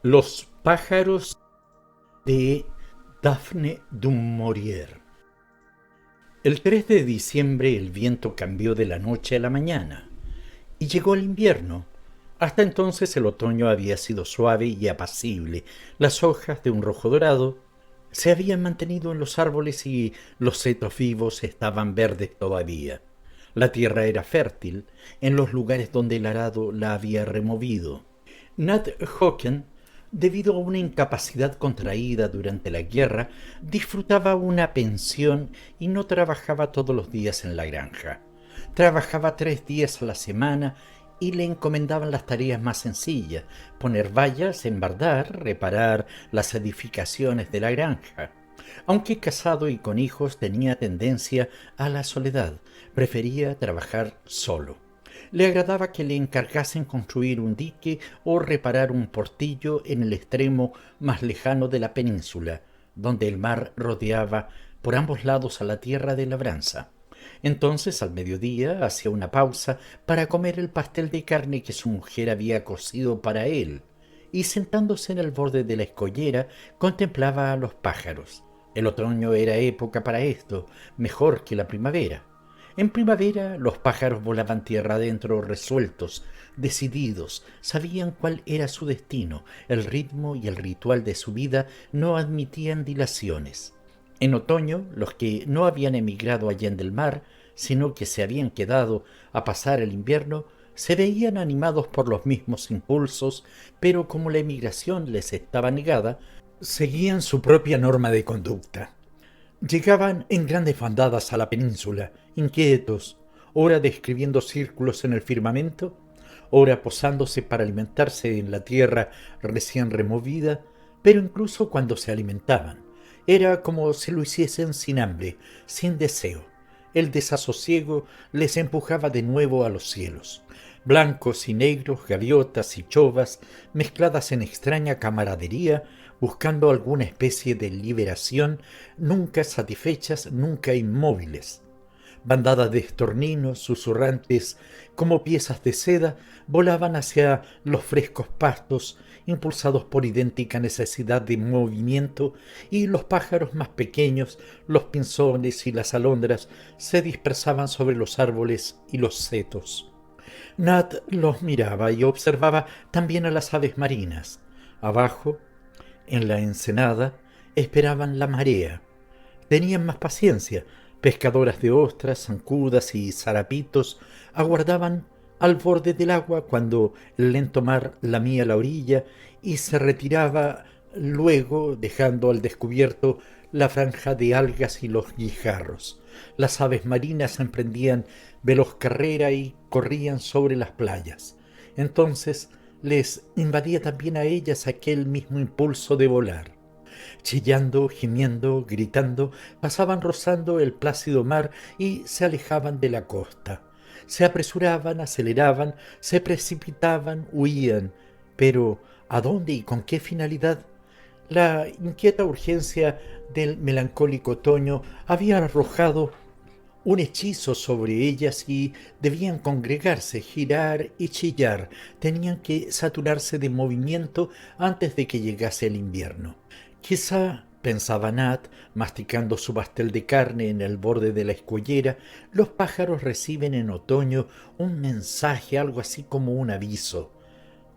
Los pájaros de Daphne du Maurier. El 3 de diciembre el viento cambió de la noche a la mañana y llegó el invierno. Hasta entonces el otoño había sido suave y apacible. Las hojas de un rojo dorado se habían mantenido en los árboles y los setos vivos estaban verdes todavía. La tierra era fértil en los lugares donde el arado la había removido. Nat Hawken, debido a una incapacidad contraída durante la guerra, disfrutaba una pensión y no trabajaba todos los días en la granja. Trabajaba 3 días a la semana y le encomendaban las tareas más sencillas: poner vallas, embardar, reparar las edificaciones de la granja. Aunque casado y con hijos, tenía tendencia a la soledad. Prefería trabajar solo. Le agradaba que le encargasen construir un dique o reparar un portillo en el extremo más lejano de la península, donde el mar rodeaba por ambos lados a la tierra de labranza. Entonces, al mediodía, hacía una pausa para comer el pastel de carne que su mujer había cocido para él, y sentándose en el borde de la escollera, contemplaba a los pájaros. El otoño era época para esto, mejor que la primavera. En primavera los pájaros volaban tierra adentro, resueltos, decididos, sabían cuál era su destino. El ritmo y el ritual de su vida no admitían dilaciones. En otoño, los que no habían emigrado allende el mar, sino que se habían quedado a pasar el invierno, se veían animados por los mismos impulsos, pero como la emigración les estaba negada, seguían su propia norma de conducta. Llegaban en grandes bandadas a la península, inquietos, ora describiendo círculos en el firmamento, ora posándose para alimentarse en la tierra recién removida, pero incluso cuando se alimentaban, era como si lo hiciesen sin hambre, sin deseo. El desasosiego les empujaba de nuevo a los cielos. Blancos y negros, gaviotas y chovas, mezcladas en extraña camaradería, buscando alguna especie de liberación, nunca satisfechas, nunca inmóviles. Bandadas de estorninos, susurrantes como piezas de seda, volaban hacia los frescos pastos, impulsados por idéntica necesidad de movimiento, y los pájaros más pequeños, los pinzones y las alondras, se dispersaban sobre los árboles y los setos. Nat los miraba y observaba también a las aves marinas. Abajo, en la ensenada, esperaban la marea. Tenían más paciencia. Pescadoras de ostras, zancudas y zarapitos aguardaban al borde del agua cuando el lento mar lamía la orilla y se retiraba luego, dejando al descubierto la franja de algas y los guijarros. Las aves marinas emprendían veloz carrera y corrían sobre las playas. Entonces les invadía también a ellas aquel mismo impulso de volar. Chillando, gimiendo, gritando, pasaban rozando el plácido mar y se alejaban de la costa. Se apresuraban, aceleraban, se precipitaban, huían. Pero ¿a dónde y con qué finalidad? La inquieta urgencia del melancólico otoño había arrojado un hechizo sobre ellas y debían congregarse, girar y chillar. Tenían que saturarse de movimiento antes de que llegase el invierno. Quizá, pensaba Nat, masticando su pastel de carne en el borde de la escollera, los pájaros reciben en otoño un mensaje, algo así como un aviso.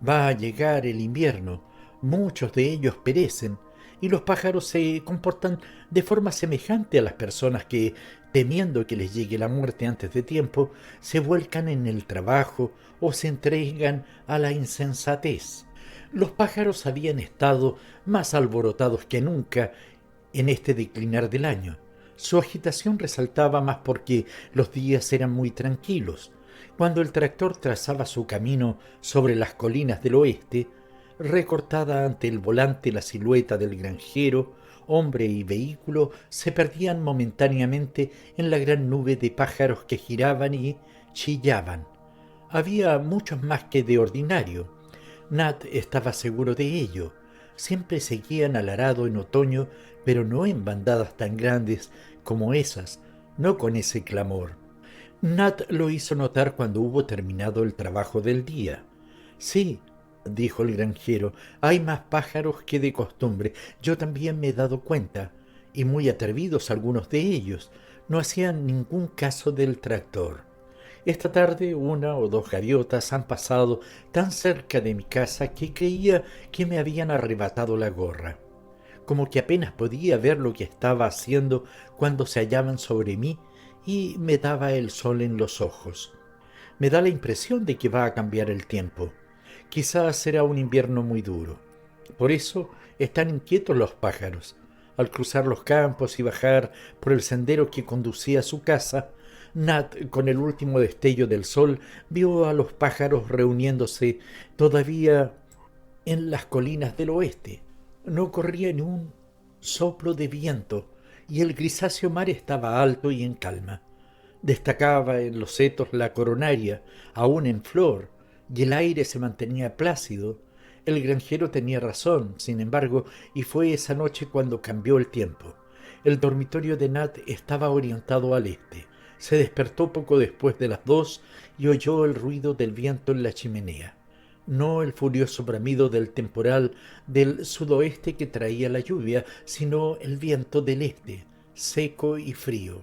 Va a llegar el invierno, muchos de ellos perecen, y los pájaros se comportan de forma semejante a las personas que, temiendo que les llegue la muerte antes de tiempo, se vuelcan en el trabajo o se entregan a la insensatez. Los pájaros habían estado más alborotados que nunca en este declinar del año. Su agitación resaltaba más porque los días eran muy tranquilos. Cuando el tractor trazaba su camino sobre las colinas del oeste, recortada ante el volante la silueta del granjero, hombre y vehículo se perdían momentáneamente en la gran nube de pájaros que giraban y chillaban. Había muchos más que de ordinario. Nat estaba seguro de ello. Siempre seguían al arado en otoño, pero no en bandadas tan grandes como esas, no con ese clamor. Nat lo hizo notar cuando hubo terminado el trabajo del día. Sí, dijo el granjero, hay más pájaros que de costumbre. Yo también me he dado cuenta, y muy atrevidos algunos de ellos. No hacían ningún caso del tractor. Esta tarde una o dos gaviotas han pasado tan cerca de mi casa que creía que me habían arrebatado la gorra. Como que apenas podía ver lo que estaba haciendo cuando se hallaban sobre mí y me daba el sol en los ojos. Me da la impresión de que va a cambiar el tiempo. Quizás será un invierno muy duro. Por eso están inquietos los pájaros. Al cruzar los campos y bajar por el sendero que conducía a su casa, Nat, con el último destello del sol, vio a los pájaros reuniéndose todavía en las colinas del oeste. No corría ni un soplo de viento y el grisáceo mar estaba alto y en calma. Destacaba en los setos la coronaria, aún en flor, y el aire se mantenía plácido. El granjero tenía razón, sin embargo, y fue esa noche cuando cambió el tiempo. El dormitorio de Nat estaba orientado al este. Se despertó poco después de las 2 y oyó el ruido del viento en la chimenea. No el furioso bramido del temporal del sudoeste que traía la lluvia, sino el viento del este, seco y frío.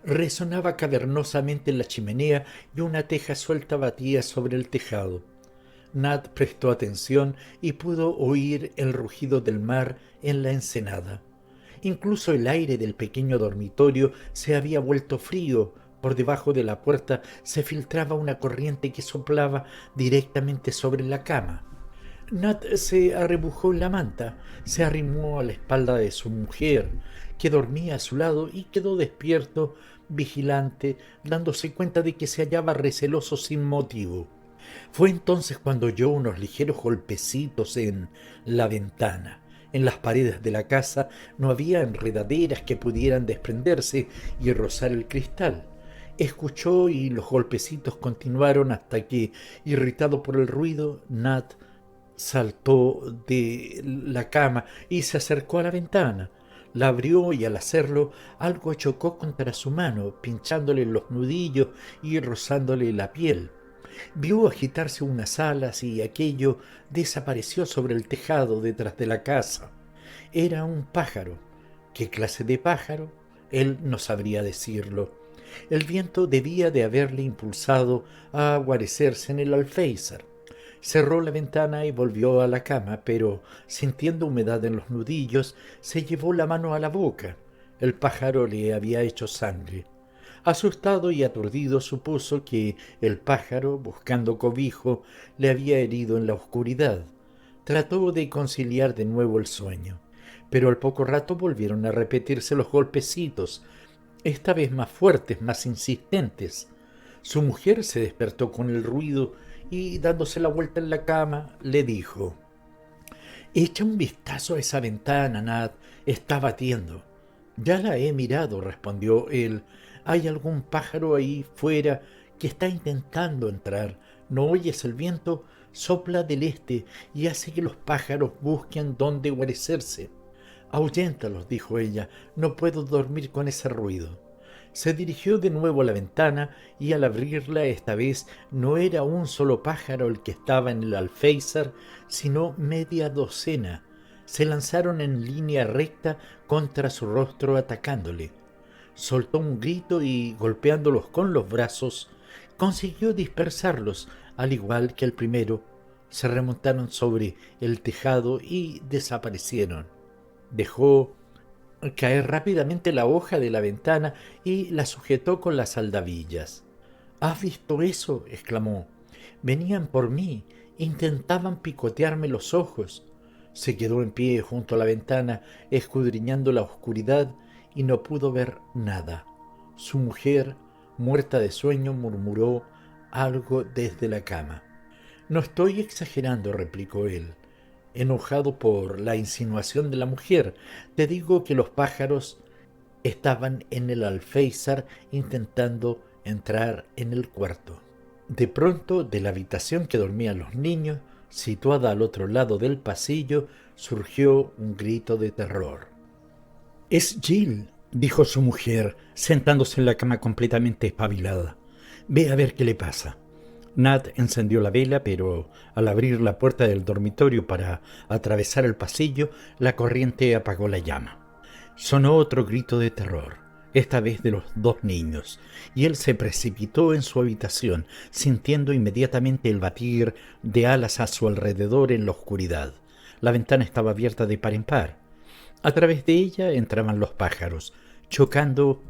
Resonaba cavernosamente en la chimenea y una teja suelta batía sobre el tejado. Nat prestó atención y pudo oír el rugido del mar en la ensenada. Incluso el aire del pequeño dormitorio se había vuelto frío. Por debajo de la puerta se filtraba una corriente que soplaba directamente sobre la cama. Nat se arrebujó en la manta, se arrimó a la espalda de su mujer, que dormía a su lado, y quedó despierto, vigilante, dándose cuenta de que se hallaba receloso sin motivo. Fue entonces cuando oyó unos ligeros golpecitos en la ventana. En las paredes de la casa no había enredaderas que pudieran desprenderse y rozar el cristal. Escuchó y los golpecitos continuaron hasta que, irritado por el ruido, Nat saltó de la cama y se acercó a la ventana. La abrió y al hacerlo algo chocó contra su mano, pinchándole los nudillos y rozándole la piel. Vio agitarse unas alas y aquello desapareció sobre el tejado detrás de la casa. Era un pájaro. ¿Qué clase de pájaro? Él no sabría decirlo. El viento debía de haberle impulsado a guarecerse en el alféizar. Cerró la ventana y volvió a la cama, pero, sintiendo humedad en los nudillos, se llevó la mano a la boca. El pájaro le había hecho sangre. Asustado y aturdido, supuso que el pájaro, buscando cobijo, le había herido en la oscuridad. Trató de conciliar de nuevo el sueño, pero al poco rato volvieron a repetirse los golpecitos, esta vez más fuertes, más insistentes. Su mujer se despertó con el ruido y, dándose la vuelta en la cama, le dijo: «Echa un vistazo a esa ventana, Nat, está batiendo». «Ya la he mirado», respondió él. «Hay algún pájaro ahí fuera que está intentando entrar. ¿No oyes el viento? Sopla del este y hace que los pájaros busquen dónde guarecerse». «Ahuyéntalos», dijo ella, «no puedo dormir con ese ruido». Se dirigió de nuevo a la ventana y al abrirla esta vez no era un solo pájaro el que estaba en el alféizar, sino media docena. Se lanzaron en línea recta contra su rostro atacándole. Soltó un grito y, golpeándolos con los brazos, consiguió dispersarlos, al igual que el primero. Se remontaron sobre el tejado y desaparecieron. Dejó caer rápidamente la hoja de la ventana y la sujetó con las aldabillas. «¿Has visto eso?», exclamó. «Venían por mí, intentaban picotearme los ojos». Se quedó en pie junto a la ventana, escudriñando la oscuridad, y no pudo ver nada. Su mujer, muerta de sueño, murmuró algo desde la cama. «No estoy exagerando», replicó él, enojado por la insinuación de la mujer. «Te digo que los pájaros estaban en el alféizar intentando entrar en el cuarto». De pronto, de la habitación que dormían los niños, situada al otro lado del pasillo, surgió un grito de terror. «Es Jill», dijo su mujer, sentándose en la cama completamente espabilada. «Ve a ver qué le pasa». Nat encendió la vela, pero al abrir la puerta del dormitorio para atravesar el pasillo, la corriente apagó la llama. Sonó otro grito de terror, esta vez de los dos niños, y él se precipitó en su habitación, sintiendo inmediatamente el batir de alas a su alrededor en la oscuridad. La ventana estaba abierta de par en par. A través de ella entraban los pájaros, chocando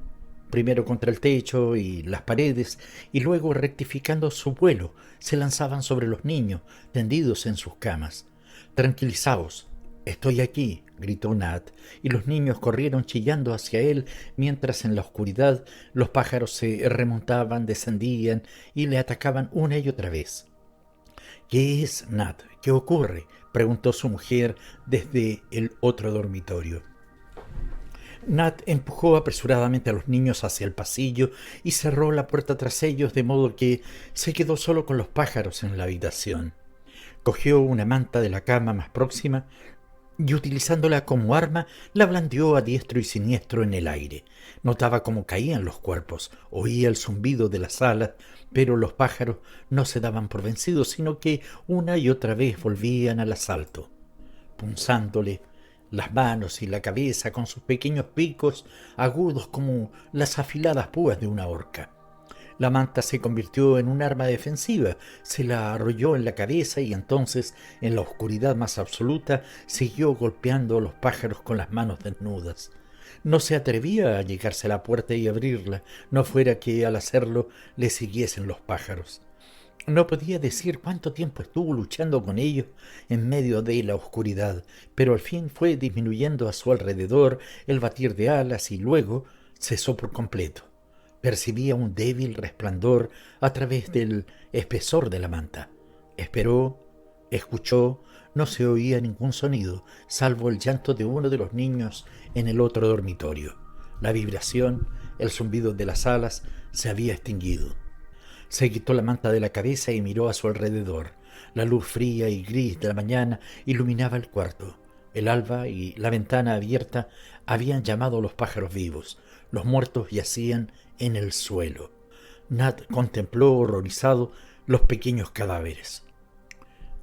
primero contra el techo y las paredes, y luego rectificando su vuelo, se lanzaban sobre los niños, tendidos en sus camas. «Tranquilizaos, estoy aquí», gritó Nat, y los niños corrieron chillando hacia él, mientras en la oscuridad los pájaros se remontaban, descendían y le atacaban una y otra vez. «¿Qué es, Nat? ¿Qué ocurre?», preguntó su mujer desde el otro dormitorio. Nat empujó apresuradamente a los niños hacia el pasillo y cerró la puerta tras ellos, de modo que se quedó solo con los pájaros en la habitación. Cogió una manta de la cama más próxima y, utilizándola como arma, la blandió a diestro y siniestro en el aire. Notaba cómo caían los cuerpos, oía el zumbido de las alas, pero los pájaros no se daban por vencidos, sino que una y otra vez volvían al asalto, punzándole las manos y la cabeza con sus pequeños picos agudos como las afiladas púas de una horca. La manta se convirtió en un arma defensiva, se la arrolló en la cabeza y entonces, en la oscuridad más absoluta, siguió golpeando a los pájaros con las manos desnudas. No se atrevía a llegarse a la puerta y abrirla, no fuera que al hacerlo le siguiesen los pájaros. No podía decir cuánto tiempo estuvo luchando con ellos en medio de la oscuridad, pero al fin fue disminuyendo a su alrededor el batir de alas y luego cesó por completo. Percibía un débil resplandor a través del espesor de la manta. Esperó, escuchó, no se oía ningún sonido, salvo el llanto de uno de los niños en el otro dormitorio. La vibración, el zumbido de las alas se había extinguido. Se quitó la manta de la cabeza y miró a su alrededor. La luz fría y gris de la mañana iluminaba el cuarto. El alba y la ventana abierta habían llamado a los pájaros vivos. Los muertos yacían en el suelo. Nat contempló horrorizado los pequeños cadáveres.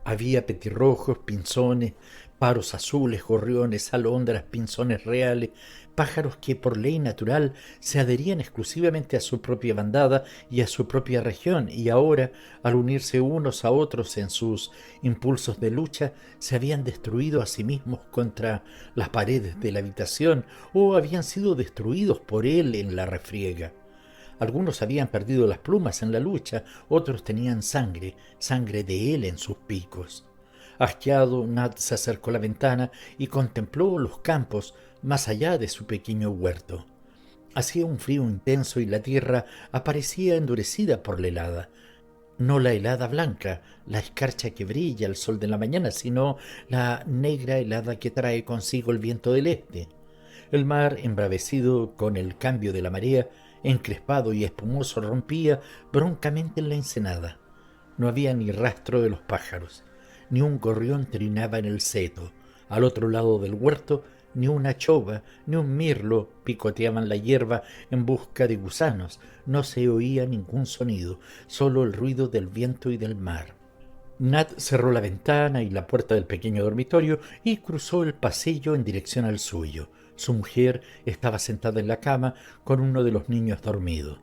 Había petirrojos, pinzones, paros azules, gorriones, alondras, pinzones reales, pájaros que por ley natural se adherían exclusivamente a su propia bandada y a su propia región, y ahora, al unirse unos a otros en sus impulsos de lucha, se habían destruido a sí mismos contra las paredes de la habitación o habían sido destruidos por él en la refriega. Algunos habían perdido las plumas en la lucha, otros tenían sangre de él en sus picos. Asqueado, Nat se acercó a la ventana y contempló los campos más allá de su pequeño huerto. Hacía un frío intenso y la tierra aparecía endurecida por la helada. No la helada blanca, la escarcha que brilla al sol de la mañana, sino la negra helada que trae consigo el viento del este. El mar, embravecido con el cambio de la marea, encrespado y espumoso, rompía broncamente en la ensenada. No había ni rastro de los pájaros, ni un gorrión trinaba en el seto. Al otro lado del huerto, ni una chova, ni un mirlo picoteaban la hierba en busca de gusanos. No se oía ningún sonido, solo el ruido del viento y del mar. Nat cerró la ventana y la puerta del pequeño dormitorio y cruzó el pasillo en dirección al suyo. Su mujer estaba sentada en la cama con uno de los niños dormido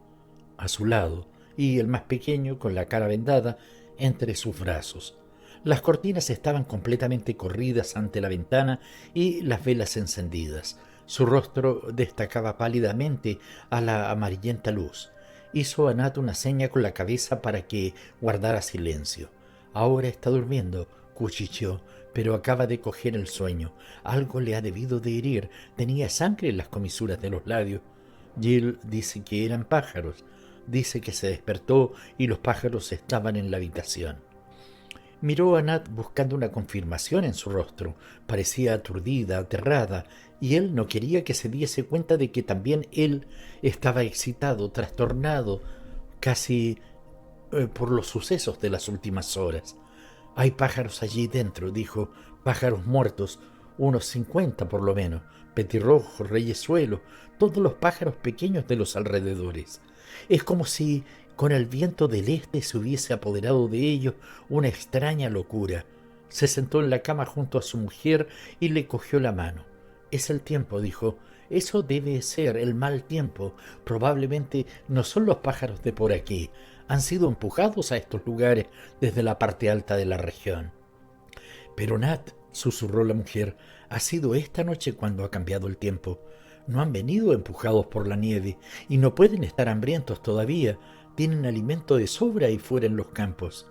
a su lado y el más pequeño con la cara vendada entre sus brazos. Las cortinas estaban completamente corridas ante la ventana y las velas encendidas. Su rostro destacaba pálidamente a la amarillenta luz. Hizo a Nat una seña con la cabeza para que guardara silencio. «Ahora está durmiendo», cuchicheó, «pero acaba de coger el sueño. Algo le ha debido de herir. Tenía sangre en las comisuras de los labios. Jill dice que eran pájaros. Dice que se despertó y los pájaros estaban en la habitación». Miró a Nat buscando una confirmación en su rostro. Parecía aturdida, aterrada, y él no quería que se diese cuenta de que también él estaba excitado, trastornado, casi por los sucesos de las últimas horas. «Hay pájaros allí dentro», dijo, «pájaros muertos, unos 50 por lo menos, petirrojos, reyesuelos, todos los pájaros pequeños de los alrededores. Es como si con el viento del este se hubiese apoderado de ellos una extraña locura. Se sentó en la cama junto a su mujer y le cogió la mano. «Es el tiempo», dijo. «Eso debe ser el mal tiempo. Probablemente no son los pájaros de por aquí. Han sido empujados a estos lugares desde la parte alta de la región». «Pero Nat», susurró la mujer, «ha sido esta noche cuando ha cambiado el tiempo. No han venido empujados por la nieve y no pueden estar hambrientos todavía. Tienen alimento de sobra ahí fuera en los campos».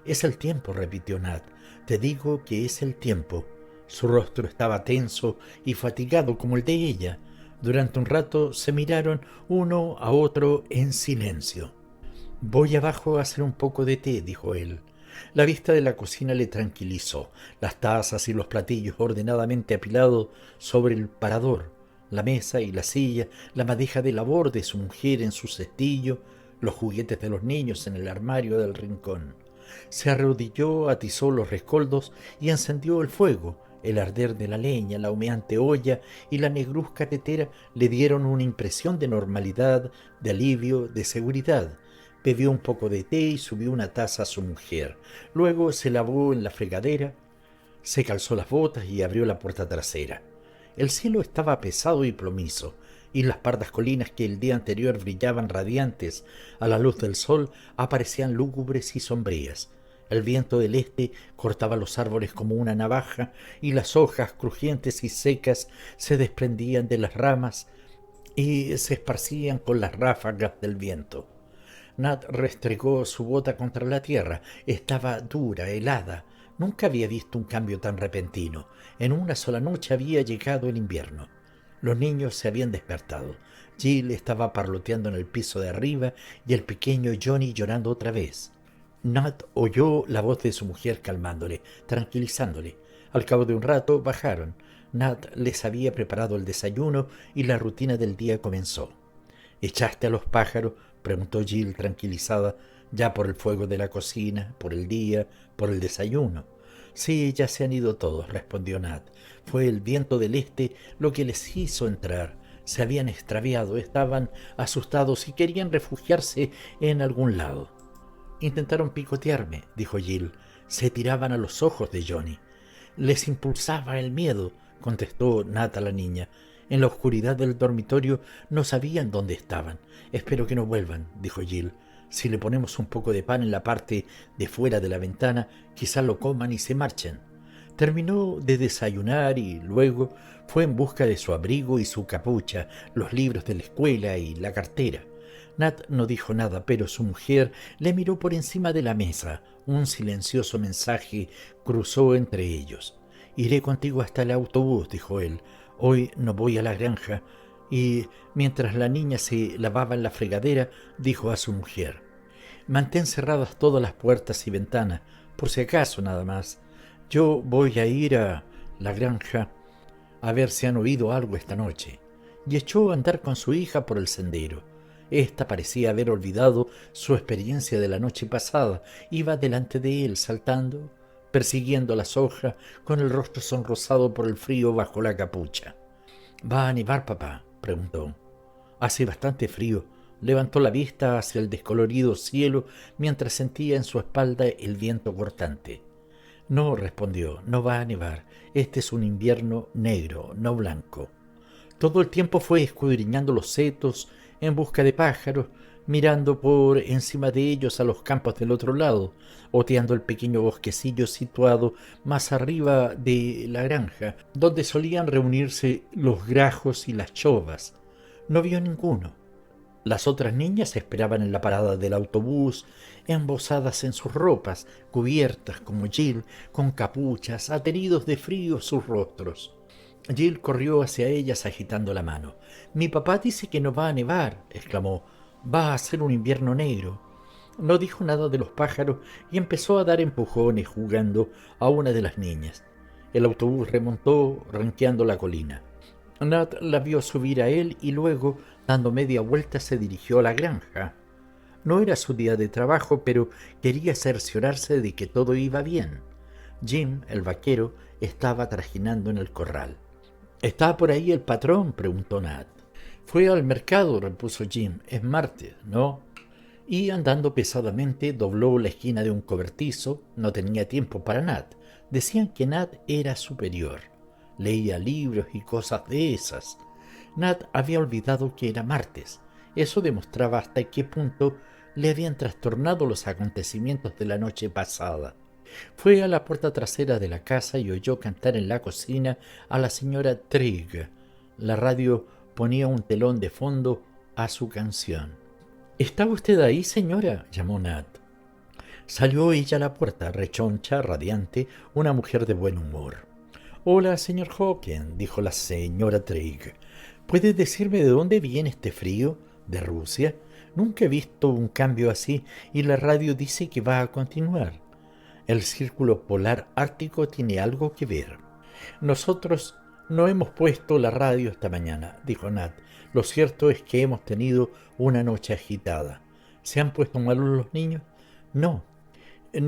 «Es el tiempo», repitió Nat. «Te digo que es el tiempo». Su rostro estaba tenso y fatigado como el de ella. Durante un rato se miraron uno a otro en silencio. «Voy abajo a hacer un poco de té», dijo él. La vista de la cocina le tranquilizó. Las tazas y los platillos ordenadamente apilados sobre el parador, la mesa y la silla, la madeja de labor de su mujer en su cestillo, los juguetes de los niños en el armario del rincón. Se arrodilló, atizó los rescoldos y encendió el fuego. El arder de la leña, la humeante olla y la negruzca tetera le dieron una impresión de normalidad, de alivio, de seguridad. Bebió un poco de té y subió una taza a su mujer. Luego se lavó en la fregadera, se calzó las botas y abrió la puerta trasera. El cielo estaba pesado y plomizo, y las pardas colinas que el día anterior brillaban radiantes a la luz del sol aparecían lúgubres y sombrías. El viento del este cortaba los árboles como una navaja y las hojas crujientes y secas se desprendían de las ramas y se esparcían con las ráfagas del viento. Nat restregó su bota contra la tierra. Estaba dura, helada. Nunca había visto un cambio tan repentino. En una sola noche había llegado el invierno. Los niños se habían despertado. Jill estaba parloteando en el piso de arriba y el pequeño Johnny llorando otra vez. Nat oyó la voz de su mujer calmándole, tranquilizándole. Al cabo de un rato bajaron. Nat les había preparado el desayuno y la rutina del día comenzó. «¿Echaste a los pájaros?», preguntó Jill tranquilizada, ya por el fuego de la cocina, por el día, por el desayuno. «Sí, ya se han ido todos», respondió Nat. «Fue el viento del este lo que les hizo entrar. Se habían extraviado, estaban asustados y querían refugiarse en algún lado». «Intentaron picotearme», dijo Jill. «Se tiraban a los ojos de Johnny». «Les impulsaba el miedo», contestó Nat a la niña. «En la oscuridad del dormitorio no sabían dónde estaban». «Espero que no vuelvan», dijo Jill. «Si le ponemos un poco de pan en la parte de fuera de la ventana, quizás lo coman y se marchen». Terminó de desayunar y luego fue en busca de su abrigo y su capucha, los libros de la escuela y la cartera. Nat no dijo nada, pero su mujer le miró por encima de la mesa. Un silencioso mensaje cruzó entre ellos. «Iré contigo hasta el autobús», dijo él. «Hoy no voy a la granja». Y mientras la niña se lavaba en la fregadera, dijo a su mujer: «Mantén cerradas todas las puertas y ventanas, por si acaso nada más. Yo voy a ir a la granja a ver si han oído algo esta noche». Y echó a andar con su hija por el sendero. Esta parecía haber olvidado su experiencia de la noche pasada. Iba delante de él, saltando, persiguiendo las hojas, con el rostro sonrosado por el frío bajo la capucha. «¿Va a nevar, papá?», preguntó. «Hace bastante frío». Levantó la vista hacia el descolorido cielo mientras sentía en su espalda el viento cortante. «No», respondió, «no va a nevar. Este es un invierno negro, no blanco». Todo el tiempo fue escudriñando los setos en busca de pájaros, mirando por encima de ellos a los campos del otro lado, oteando el pequeño bosquecillo situado más arriba de la granja, donde solían reunirse los grajos y las chovas. No vio ninguno. Las otras niñas esperaban en la parada del autobús, embozadas en sus ropas, cubiertas como Jill, con capuchas, ateridos de frío sus rostros. Jill corrió hacia ellas agitando la mano. «Mi papá dice que no va a nevar», exclamó. «Va a ser un invierno negro». No dijo nada de los pájaros y empezó a dar empujones jugando a una de las niñas. El autobús remontó ranqueando la colina. Nat la vio subir a él y luego, dando media vuelta, se dirigió a la granja. No era su día de trabajo, pero quería cerciorarse de que todo iba bien. Jim, el vaquero, estaba trajinando en el corral. «¿Está por ahí el patrón?», preguntó Nat. «Fue al mercado», repuso Jim. «Es martes, ¿no?». y andando pesadamente dobló la esquina de un cobertizo. No tenía tiempo para Nat. Decían que Nat era superior. Leía libros y cosas de esas. Nat había olvidado que era martes. Eso demostraba hasta qué punto le habían trastornado los acontecimientos de la noche pasada. Fue a la puerta trasera de la casa y oyó cantar en la cocina a la señora Trigg. La radio ponía un telón de fondo a su canción. —¿Está usted ahí, señora? —llamó Nat. Salió ella a la puerta, rechoncha, radiante, una mujer de buen humor. —Hola, señor Hawkins —dijo la señora Trigg—. ¿Puede decirme de dónde viene este frío? —¿De Rusia? Nunca he visto un cambio así y la radio dice que va a continuar. El círculo polar ártico tiene algo que ver. Nosotros no hemos puesto la radio esta mañana —dijo Nat—. Lo cierto es que hemos tenido una noche agitada. ¿Se han puesto malos los niños? No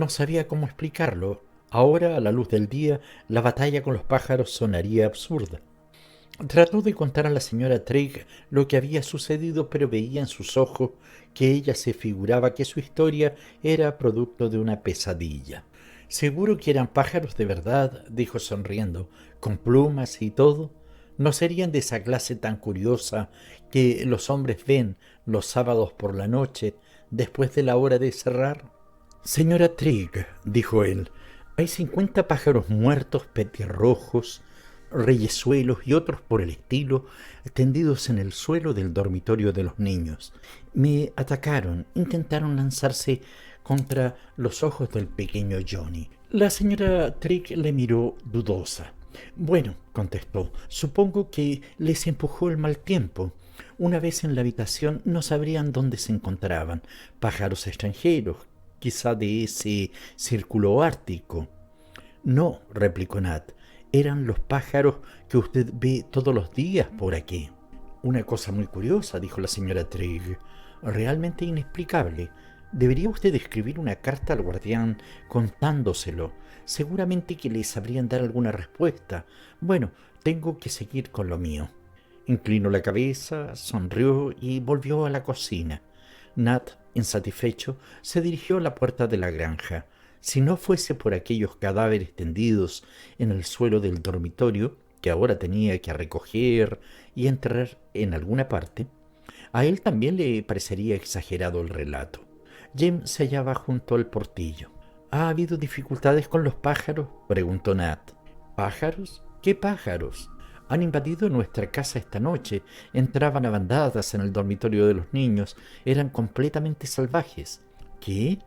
sabía cómo explicarlo. Ahora, a la luz del día, la batalla con los pájaros sonaría absurda. Trató de contar a la señora Trigg lo que había sucedido, pero veía en sus ojos que ella se figuraba que su historia era producto de una pesadilla. —¿Seguro que eran pájaros de verdad? —dijo sonriendo—, con plumas y todo. ¿No serían de esa clase tan curiosa que los hombres ven los sábados por la noche, después de la hora de cerrar? —Señora Trigg —dijo él—, hay 50 pájaros muertos, petirrojos, reyezuelos y otros por el estilo, tendidos en el suelo del dormitorio de los niños. Me atacaron, intentaron lanzarse contra los ojos del pequeño Johnny. La señora Trigg le miró dudosa. —Bueno —contestó—, supongo que les empujó el mal tiempo. Una vez en la habitación no sabrían dónde se encontraban. Pájaros extranjeros, quizá de ese círculo ártico. —No —replicó Nat—, eran los pájaros que usted ve todos los días por aquí. —Una cosa muy curiosa —dijo la señora Trigg—, realmente inexplicable. Debería usted escribir una carta al guardián contándoselo. Seguramente que le sabrían dar alguna respuesta. Bueno, tengo que seguir con lo mío. Inclinó la cabeza, sonrió y volvió a la cocina. Nat, insatisfecho, se dirigió a la puerta de la granja. Si no fuese por aquellos cadáveres tendidos en el suelo del dormitorio, que ahora tenía que recoger y enterrar en alguna parte, a él también le parecería exagerado el relato. Jim se hallaba junto al portillo. —¿Ha habido dificultades con los pájaros? —preguntó Nat. —¿Pájaros? ¿Qué pájaros? Han invadido nuestra casa esta noche. Entraban a bandadas en el dormitorio de los niños. Eran completamente salvajes. —¿Qué?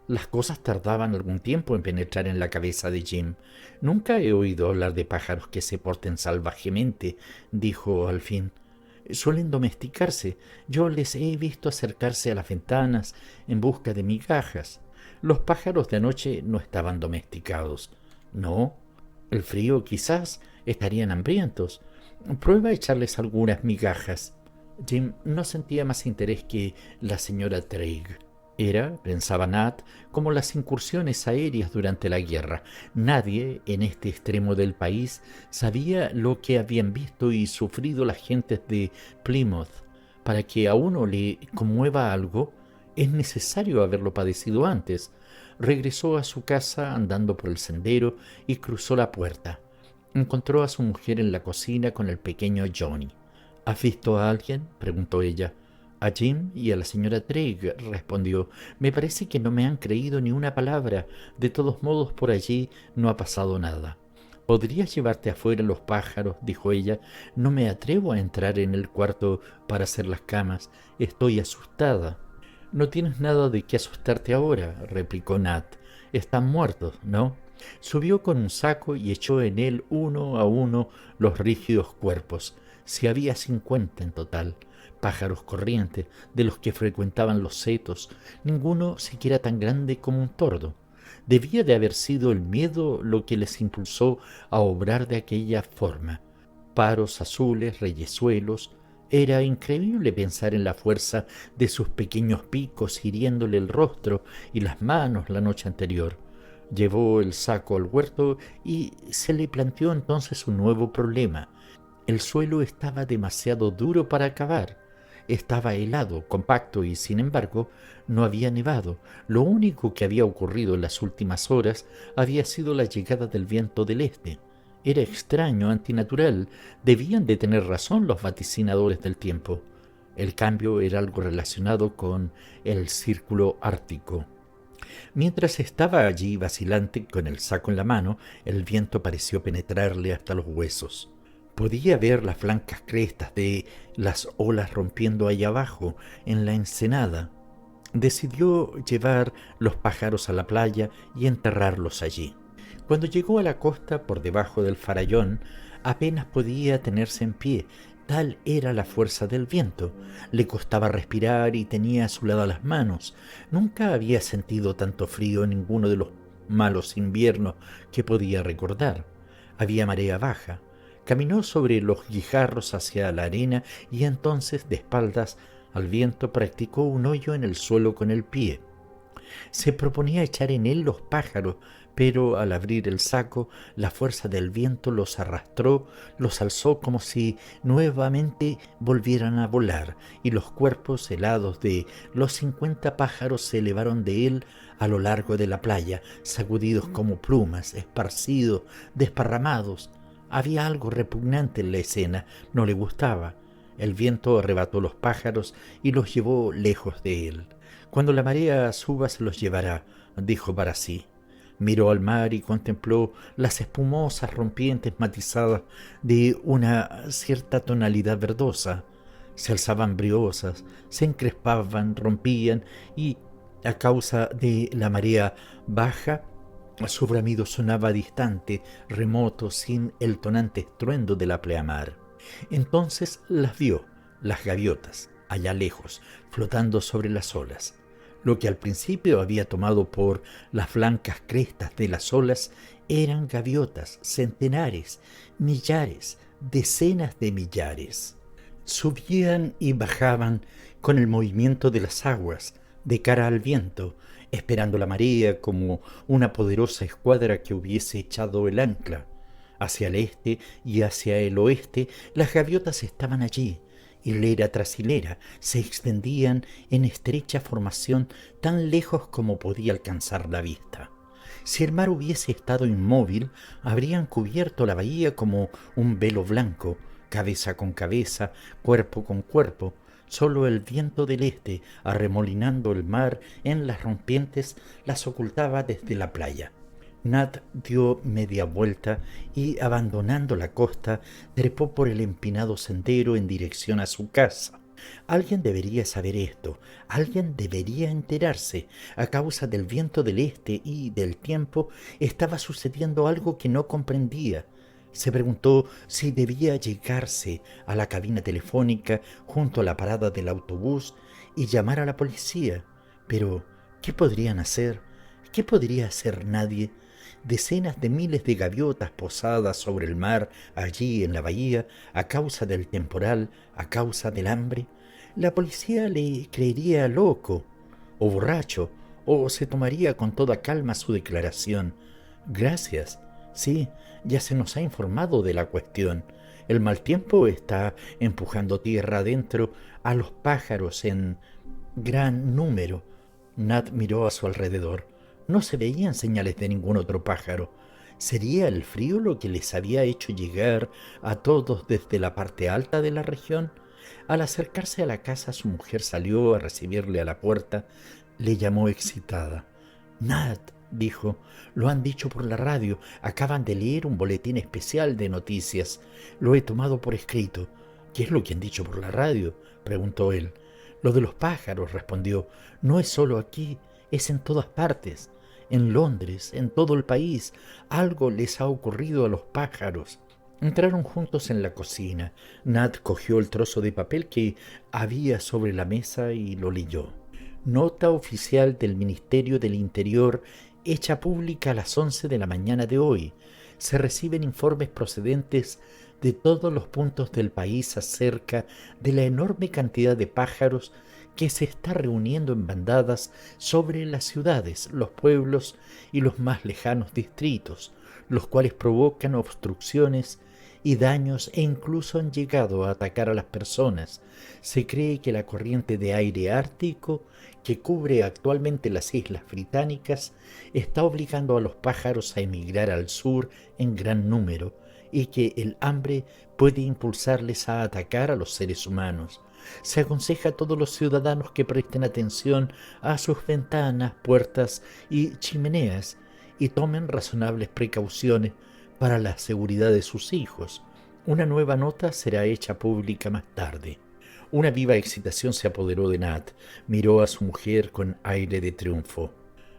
Las cosas tardaban algún tiempo en penetrar en la cabeza de Jim. —Nunca he oído hablar de pájaros que se porten salvajemente —dijo al fin—. Suelen domesticarse. Yo les he visto acercarse a las ventanas en busca de migajas. Los pájaros de anoche no estaban domesticados. —¿No? El frío quizás. Estarían hambrientos. Prueba a echarles algunas migajas. Jim no sentía más interés que la señora Trigg. Era, pensaba Nat, como las incursiones aéreas durante la guerra. Nadie en este extremo del país sabía lo que habían visto y sufrido las gentes de Plymouth. Para que a uno le conmueva algo, es necesario haberlo padecido antes. Regresó a su casa andando por el sendero y cruzó la puerta. Encontró a su mujer en la cocina con el pequeño Johnny. —¿Has visto a alguien? —preguntó ella. —A Jim y a la señora Trigg —respondió—. Me parece que no me han creído ni una palabra. De todos modos, por allí no ha pasado nada. —¿Podrías llevarte afuera los pájaros? —dijo ella—. No me atrevo a entrar en el cuarto para hacer las camas. Estoy asustada. —No tienes nada de qué asustarte ahora —replicó Nat—. Están muertos, ¿no? Subió con un saco y echó en él uno a uno los rígidos cuerpos. Si había 50 en total. Pájaros corrientes, de los que frecuentaban los setos, ninguno siquiera tan grande como un tordo. Debía de haber sido el miedo lo que les impulsó a obrar de aquella forma. Paros azules, reyezuelos. Era increíble pensar en la fuerza de sus pequeños picos hiriéndole el rostro y las manos la noche anterior. Llevó el saco al huerto y se le planteó entonces un nuevo problema. El suelo estaba demasiado duro para cavar. estaba helado, compacto y, sin embargo, no había nevado. Lo único que había ocurrido en las últimas horas había sido la llegada del viento del este. Era extraño, antinatural. Debían de tener razón los vaticinadores del tiempo. El cambio era algo relacionado con el círculo ártico. Mientras estaba allí vacilante con el saco en la mano, el viento pareció penetrarle hasta los huesos. Podía ver las blancas crestas de las olas rompiendo allá abajo, en la ensenada. Decidió llevar los pájaros a la playa y enterrarlos allí. Cuando llegó a la costa por debajo del farallón, apenas podía tenerse en pie. Tal era la fuerza del viento. Le costaba respirar y tenía suladas las manos. Nunca había sentido tanto frío en ninguno de los malos inviernos que podía recordar. Había marea baja. Caminó sobre los guijarros hacia la arena y entonces, de espaldas al viento, practicó un hoyo en el suelo con el pie. Se proponía echar en él los pájaros, pero al abrir el saco, la fuerza del viento los arrastró, los alzó como si nuevamente volvieran a volar, y los cuerpos helados de los 50 pájaros se elevaron de él a lo largo de la playa, sacudidos como plumas, esparcidos, desparramados. Había algo repugnante en la escena, no le gustaba. El viento arrebató los pájaros y los llevó lejos de él. Cuando la marea suba se los llevará, dijo para sí. Miró al mar y contempló las espumosas rompientes matizadas de una cierta tonalidad verdosa. Se alzaban briosas, se encrespaban, rompían y, a causa de la marea baja, su bramido sonaba distante, remoto, sin el tonante estruendo de la pleamar. Entonces las vio, las gaviotas, allá lejos, flotando sobre las olas. Lo que al principio había tomado por las blancas crestas de las olas eran gaviotas, centenares, millares, decenas de millares. Subían y bajaban con el movimiento de las aguas, de cara al viento, esperando la marea como una poderosa escuadra que hubiese echado el ancla. Hacia el este y hacia el oeste las gaviotas estaban allí, hilera tras hilera, se extendían en estrecha formación tan lejos como podía alcanzar la vista. Si el mar hubiese estado inmóvil, habrían cubierto la bahía como un velo blanco, cabeza con cabeza, cuerpo con cuerpo. Solo el viento del este, arremolinando el mar en las rompientes, las ocultaba desde la playa. Nat dio media vuelta y, abandonando la costa, trepó por el empinado sendero en dirección a su casa. Alguien debería saber esto, alguien debería enterarse. A causa del viento del este y del tiempo, estaba sucediendo algo que no comprendía. Se preguntó si debía llegarse a la cabina telefónica junto a la parada del autobús y llamar a la policía. Pero, ¿qué podrían hacer? ¿Qué podría hacer nadie? Decenas de miles de gaviotas posadas sobre el mar, allí en la bahía, a causa del temporal, a causa del hambre. La policía le creería loco, o borracho, o se tomaría con toda calma su declaración. Gracias. Sí, ya se nos ha informado de la cuestión. El mal tiempo está empujando tierra adentro a los pájaros en gran número. Nat miró a su alrededor. No se veían señales de ningún otro pájaro. ¿Sería el frío lo que les había hecho llegar a todos desde la parte alta de la región? Al acercarse a la casa, su mujer salió a recibirle a la puerta. Le llamó excitada. «Nat», dijo, «lo han dicho por la radio. Acaban de leer un boletín especial de noticias. Lo he tomado por escrito». «¿Qué es lo que han dicho por la radio?», preguntó él. «Lo de los pájaros», respondió. «No es solo aquí, es en todas partes. En Londres, en todo el país, algo les ha ocurrido a los pájaros». Entraron juntos en la cocina. Nat cogió el trozo de papel que había sobre la mesa y lo leyó. Nota oficial del Ministerio del Interior hecha pública a las 11 de la mañana de hoy. Se reciben informes procedentes de todos los puntos del país acerca de la enorme cantidad de pájaros que se está reuniendo en bandadas sobre las ciudades, los pueblos y los más lejanos distritos, los cuales provocan obstrucciones y daños e incluso han llegado a atacar a las personas. Se cree que la corriente de aire ártico que cubre actualmente las islas británicas está obligando a los pájaros a emigrar al sur en gran número y que el hambre puede impulsarles a atacar a los seres humanos. Se aconseja a todos los ciudadanos que presten atención a sus ventanas, puertas y chimeneas y tomen razonables precauciones para la seguridad de sus hijos. Una nueva nota será hecha pública más tarde. Una viva excitación se apoderó de Nat. Miró a su mujer con aire de triunfo.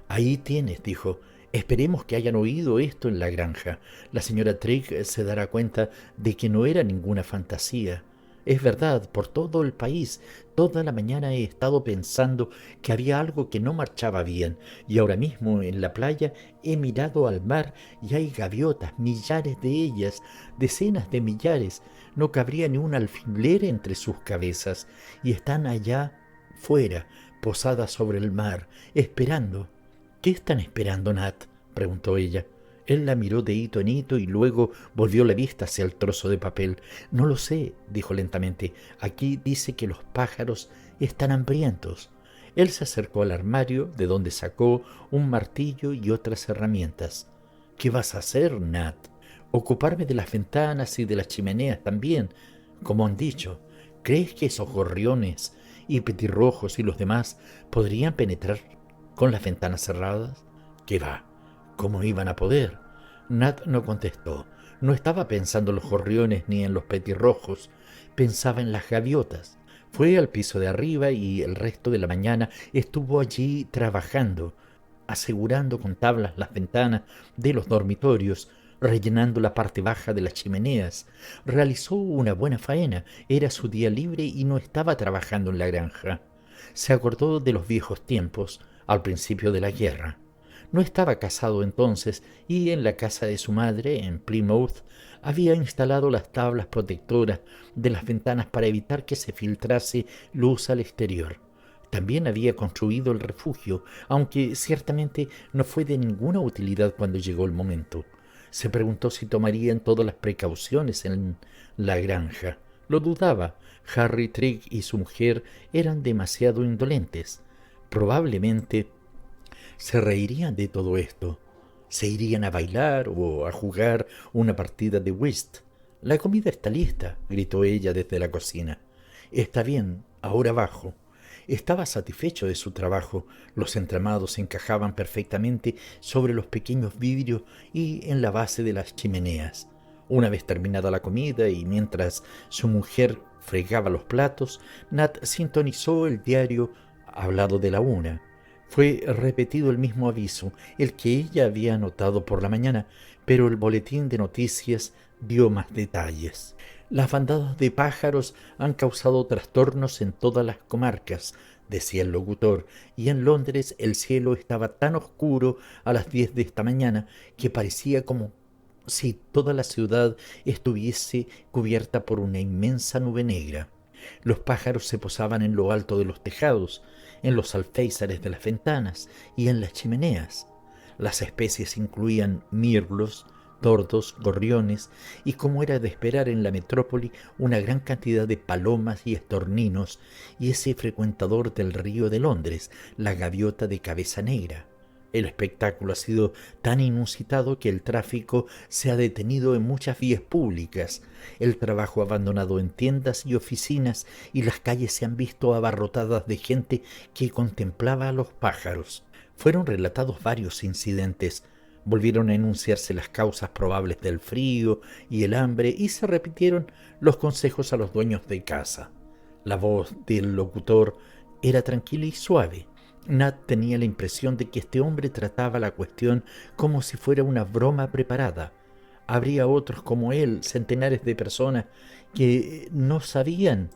«Ahí tienes», dijo. «Esperemos que hayan oído esto en la granja. La señora Trigg se dará cuenta de que no era ninguna fantasía. Es verdad, por todo el país, toda la mañana he estado pensando que había algo que no marchaba bien, y ahora mismo en la playa he mirado al mar y hay gaviotas, millares de ellas, decenas de millares, no cabría ni un alfiler entre sus cabezas, y están allá fuera, posadas sobre el mar, esperando». «¿Qué están esperando, Nat?», preguntó ella. Él la miró de hito en hito y luego volvió la vista hacia el trozo de papel. «No lo sé», dijo lentamente. «Aquí dice que los pájaros están hambrientos». Él se acercó al armario, de donde sacó un martillo y otras herramientas. «¿Qué vas a hacer, Nat?». «Ocuparme de las ventanas y de las chimeneas también, como han dicho. ¿Crees que esos gorriones y petirrojos y los demás podrían penetrar con las ventanas cerradas?» «¿Qué va? ¿Cómo iban a poder?». Nat no contestó. No estaba pensando en los gorriones ni en los petirrojos. Pensaba en las gaviotas. Fue al piso de arriba y el resto de la mañana estuvo allí trabajando, asegurando con tablas las ventanas de los dormitorios, rellenando la parte baja de las chimeneas. Realizó una buena faena. Era su día libre y no estaba trabajando en la granja. Se acordó de los viejos tiempos, al principio de la guerra. No estaba casado entonces y en la casa de su madre, en Plymouth, había instalado las tablas protectoras de las ventanas para evitar que se filtrase luz al exterior. También había construido el refugio, aunque ciertamente no fue de ninguna utilidad cuando llegó el momento. Se preguntó si tomarían todas las precauciones en la granja. Lo dudaba. Harry Trigg y su mujer eran demasiado indolentes. Probablemente se reirían de todo esto. Se irían a bailar o a jugar una partida de whist. «La comida está lista», gritó ella desde la cocina. «Está bien, ahora bajo». Estaba satisfecho de su trabajo. Los entramados encajaban perfectamente sobre los pequeños vidrios y en la base de las chimeneas. Una vez terminada la comida y mientras su mujer fregaba los platos, Nat sintonizó el diario hablado de la 1. Fue repetido el mismo aviso, el que ella había anotado por la mañana, pero el boletín de noticias dio más detalles. «Las bandadas de pájaros han causado trastornos en todas las comarcas», decía el locutor, «y en Londres el cielo estaba tan oscuro a las 10 de esta mañana que parecía como si toda la ciudad estuviese cubierta por una inmensa nube negra. Los pájaros se posaban en lo alto de los tejados, en los alféizares de las ventanas y en las chimeneas. Las especies incluían mirlos, tordos, gorriones y, como era de esperar en la metrópoli, una gran cantidad de palomas y estorninos y ese frecuentador del río de Londres, la gaviota de cabeza negra. El espectáculo ha sido tan inusitado que el tráfico se ha detenido en muchas vías públicas, el trabajo abandonado en tiendas y oficinas, y las calles se han visto abarrotadas de gente que contemplaba a los pájaros. Fueron relatados varios incidentes. Volvieron a enunciarse las causas probables del frío y el hambre y se repitieron los consejos a los dueños de casa. La voz del locutor era tranquila y suave. Nat tenía la impresión de que este hombre trataba la cuestión como si fuera una broma preparada. Habría otros como él, centenares de personas, que no sabían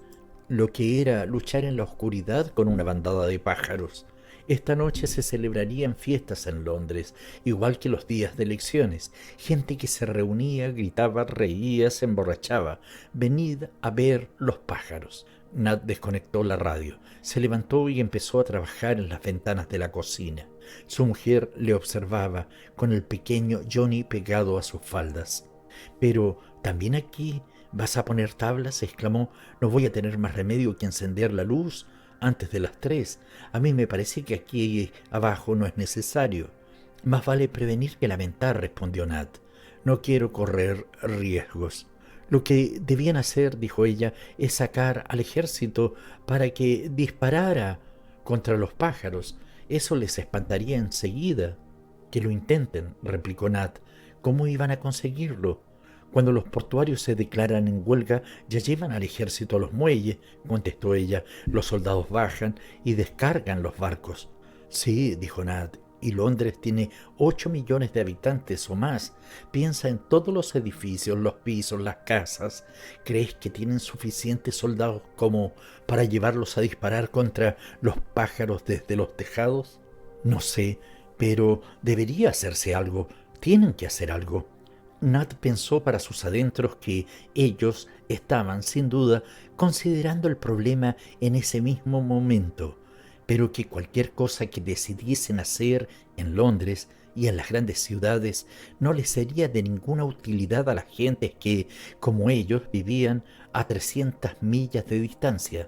lo que era luchar en la oscuridad con una bandada de pájaros. Esta noche se celebrarían fiestas en Londres, igual que los días de elecciones. Gente que se reunía, gritaba, reía, se emborrachaba. «Venid a ver los pájaros». Nat desconectó la radio, se levantó y empezó a trabajar en las ventanas de la cocina. Su mujer le observaba con el pequeño Johnny pegado a sus faldas. «Pero, ¿también aquí vas a poner tablas?», exclamó. «No voy a tener más remedio que encender la luz antes de las 3. A mí me parece que aquí abajo no es necesario». «Más vale prevenir que lamentar», respondió Nat. «No quiero correr riesgos». «Lo que debían hacer», dijo ella, «es sacar al ejército para que disparara contra los pájaros. Eso les espantaría enseguida». «Que lo intenten», replicó Nat. «¿Cómo iban a conseguirlo?». «Cuando los portuarios se declaran en huelga, ya llevan al ejército a los muelles», contestó ella. «Los soldados bajan y descargan los barcos». «Sí», dijo Nat, «y Londres tiene 8 millones de habitantes o más. Piensa en todos los edificios, los pisos, las casas. ¿Crees que tienen suficientes soldados como para llevarlos a disparar contra los pájaros desde los tejados?». «No sé, pero debería hacerse algo. Tienen que hacer algo». Nat pensó para sus adentros que ellos estaban, sin duda, considerando el problema en ese mismo momento, pero que cualquier cosa que decidiesen hacer en Londres y en las grandes ciudades no les sería de ninguna utilidad a las gentes que, como ellos, vivían a 300 millas de distancia.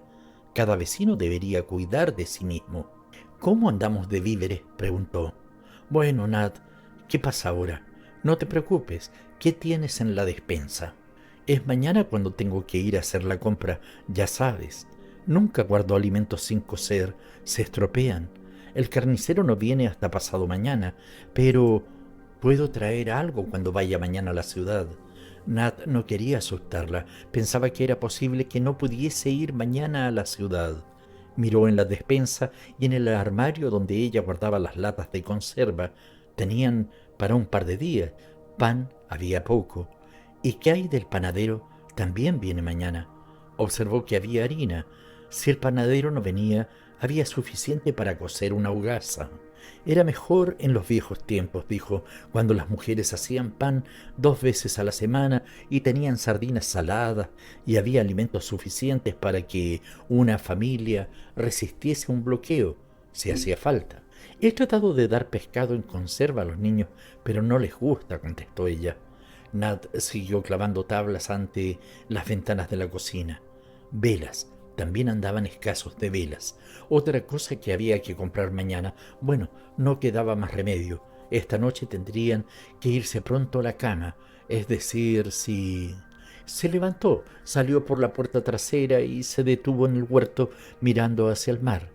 Cada vecino debería cuidar de sí mismo. «¿Cómo andamos de víveres?», preguntó. «Bueno, Nat, ¿qué pasa ahora?». «No te preocupes. ¿Qué tienes en la despensa?». «Es mañana cuando tengo que ir a hacer la compra, ya sabes. Nunca guardo alimentos sin cocer, se estropean. El carnicero no viene hasta pasado mañana, pero puedo traer algo cuando vaya mañana a la ciudad». Nat no quería asustarla. Pensaba que era posible que no pudiese ir mañana a la ciudad. Miró en la despensa y en el armario donde ella guardaba las latas de conserva. Tenían para un par de días. Pan había poco. «¿Y qué hay del panadero? También viene mañana». Observó que había harina. Si el panadero no venía, había suficiente para cocer una hogaza. «Era mejor en los viejos tiempos», dijo, «cuando las mujeres hacían pan 2 veces a la semana y tenían sardinas saladas y había alimentos suficientes para que una familia resistiese un bloqueo, si hacía falta». «He tratado de dar pescado en conserva a los niños, pero no les gusta», contestó ella. Nat siguió clavando tablas ante las ventanas de la cocina. Velas. También andaban escasos de velas. Otra cosa que había que comprar mañana. Bueno, no quedaba más remedio. Esta noche tendrían que irse pronto a la cama. Es decir, si... Se levantó, salió por la puerta trasera y se detuvo en el huerto mirando hacia el mar.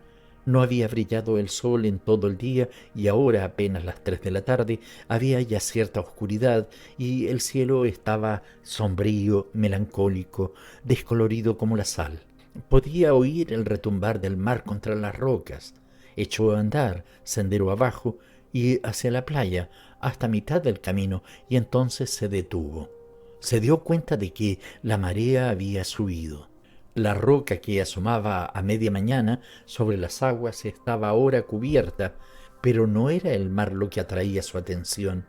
No había brillado el sol en todo el día y ahora, apenas las 3 de la tarde, había ya cierta oscuridad y el cielo estaba sombrío, melancólico, descolorido como la sal. Podía oír el retumbar del mar contra las rocas. Echó a andar, sendero abajo, y hacia la playa, hasta mitad del camino, y entonces se detuvo. Se dio cuenta de que la marea había subido. La roca que asomaba a media mañana sobre las aguas estaba ahora cubierta, pero no era el mar lo que atraía su atención.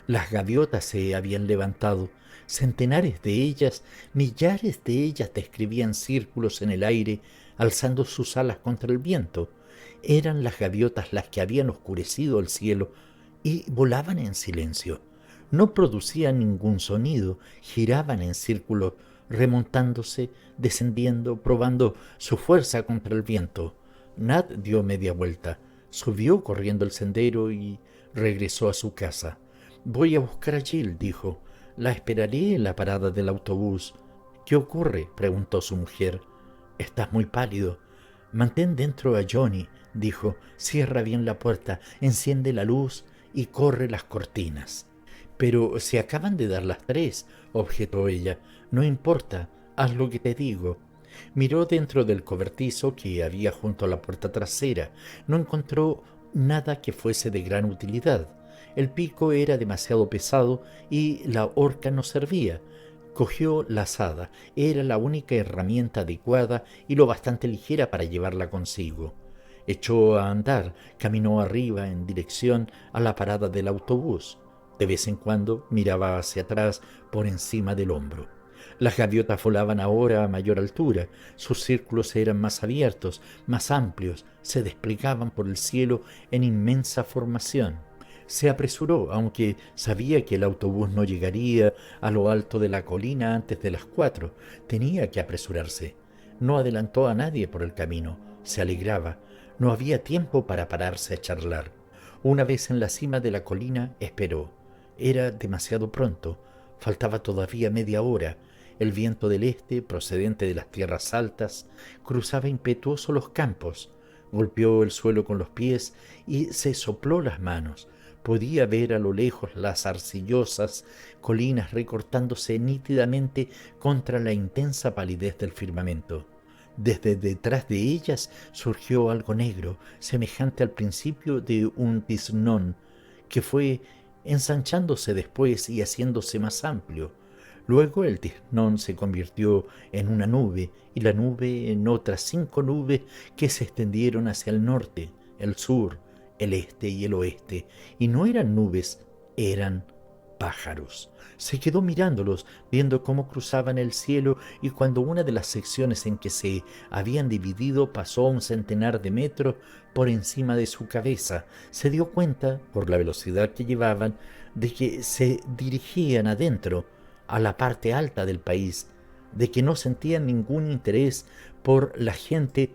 Las gaviotas se habían levantado. Centenares de ellas, millares de ellas describían círculos en el aire, alzando sus alas contra el viento. Eran las gaviotas las que habían oscurecido el cielo y volaban en silencio. No producían ningún sonido, giraban en círculos, remontándose, descendiendo, probando su fuerza contra el viento. Nat dio media vuelta, subió corriendo el sendero y regresó a su casa. «Voy a buscar a Jill», dijo. «La esperaré en la parada del autobús». «¿Qué ocurre?», preguntó su mujer. «Estás muy pálido». «Mantén dentro a Johnny», dijo. «Cierra bien la puerta, enciende la luz y corre las cortinas». «Pero se acaban de dar las 3», objetó ella. «No importa, haz lo que te digo». Miró dentro del cobertizo que había junto a la puerta trasera. No encontró nada que fuese de gran utilidad. El pico era demasiado pesado y la horca no servía. Cogió la azada. Era la única herramienta adecuada y lo bastante ligera para llevarla consigo. Echó a andar, caminó arriba en dirección a la parada del autobús. De vez en cuando miraba hacia atrás por encima del hombro. Las gaviotas volaban ahora a mayor altura. Sus círculos eran más abiertos, más amplios, se desplegaban por el cielo en inmensa formación. Se apresuró, aunque sabía que el autobús no llegaría a lo alto de la colina antes de las 4. Tenía que apresurarse. No adelantó a nadie por el camino. Se alegraba. No había tiempo para pararse a charlar. Una vez en la cima de la colina, esperó. Era demasiado pronto. Faltaba todavía media hora. El viento del este, procedente de las tierras altas, cruzaba impetuoso los campos. Golpeó el suelo con los pies y se sopló las manos. Podía ver a lo lejos las arcillosas colinas recortándose nítidamente contra la intensa palidez del firmamento. Desde detrás de ellas surgió algo negro, semejante al principio de un tiznón, que fue ensanchándose después y haciéndose más amplio. Luego el tiznón se convirtió en una nube, y la nube en otras 5 nubes que se extendieron hacia el norte, el sur, el este y el oeste, y no eran nubes, eran pájaros. Se quedó mirándolos, viendo cómo cruzaban el cielo, y cuando una de las secciones en que se habían dividido pasó a 1 centenar de metros por encima de su cabeza, se dio cuenta, por la velocidad que llevaban, de que se dirigían adentro, a la parte alta del país, de que no sentían ningún interés por la gente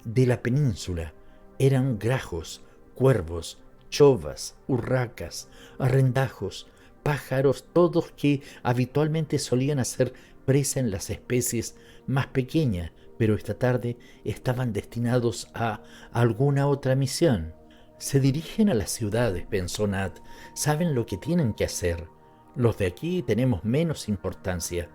de la península. Eran grajos, cuervos, chovas, urracas, arrendajos, pájaros, todos que habitualmente solían hacer presa en las especies más pequeñas, pero esta tarde estaban destinados a alguna otra misión. Se dirigen a las ciudades, pensó Nat. Saben lo que tienen que hacer. Los de aquí tenemos menos importancia.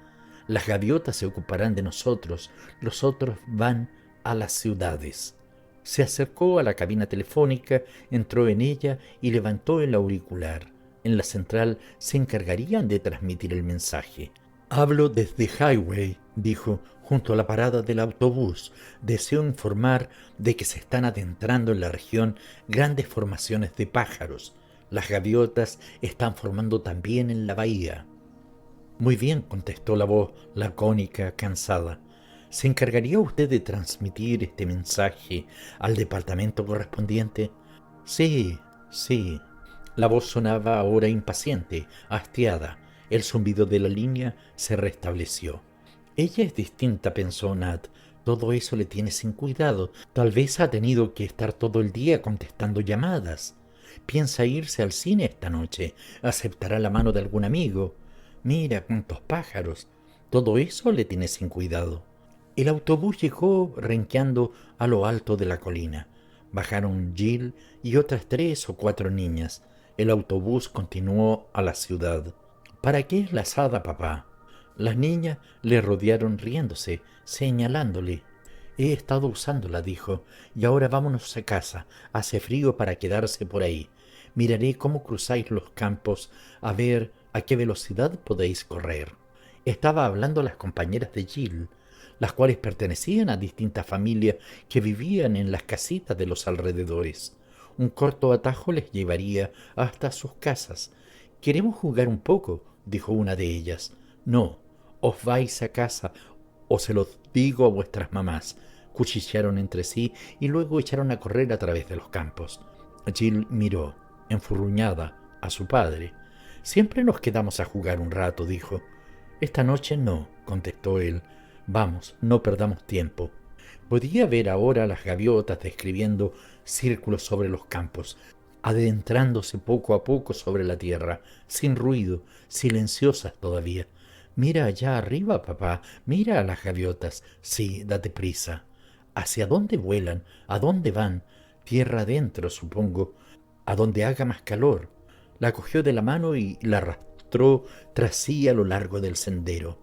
Las gaviotas se ocuparán de nosotros, los otros van a las ciudades. Se acercó a la cabina telefónica, entró en ella y levantó el auricular. En la central se encargarían de transmitir el mensaje. «Hablo desde Highway», dijo, junto a la parada del autobús. «Deseo informar de que se están adentrando en la región grandes formaciones de pájaros. Las gaviotas están formando también en la bahía». «Muy bien», contestó la voz lacónica, cansada. «¿Se encargaría usted de transmitir este mensaje al departamento correspondiente?» «Sí, sí». La voz sonaba ahora impaciente, hastiada. El zumbido de la línea se restableció. «Ella es distinta», pensó Nat. «Todo eso le tiene sin cuidado. Tal vez ha tenido que estar todo el día contestando llamadas. Piensa irse al cine esta noche. Aceptará la mano de algún amigo. Mira cuántos pájaros. Todo eso le tiene sin cuidado». El autobús llegó renqueando a lo alto de la colina. Bajaron Jill y otras 3 o 4 niñas. El autobús continuó a la ciudad. «¿Para qué es la azada, papá?» Las niñas le rodearon riéndose, señalándole. «He estado usándola», dijo, «y ahora vámonos a casa. Hace frío para quedarse por ahí. Miraré cómo cruzáis los campos, a ver a qué velocidad podéis correr». Estaba hablando a las compañeras de Jill, las cuales pertenecían a distintas familias que vivían en las casitas de los alrededores. Un corto atajo les llevaría hasta sus casas. «Queremos jugar un poco», dijo una de ellas. «No, os vais a casa, o se lo digo a vuestras mamás», cuchichearon entre sí y luego echaron a correr a través de los campos. Jill miró, enfurruñada, a su padre. «Siempre nos quedamos a jugar un rato», dijo. «Esta noche no», contestó él. «Vamos, no perdamos tiempo». Podía ver ahora a las gaviotas describiendo círculos sobre los campos, adentrándose poco a poco sobre la tierra, sin ruido, silenciosas todavía. «Mira allá arriba, papá, mira a las gaviotas». «Sí, date prisa». «¿Hacia dónde vuelan? ¿A dónde van?» «Tierra adentro, supongo, a donde haga más calor». La cogió de la mano y la arrastró tras sí a lo largo del sendero.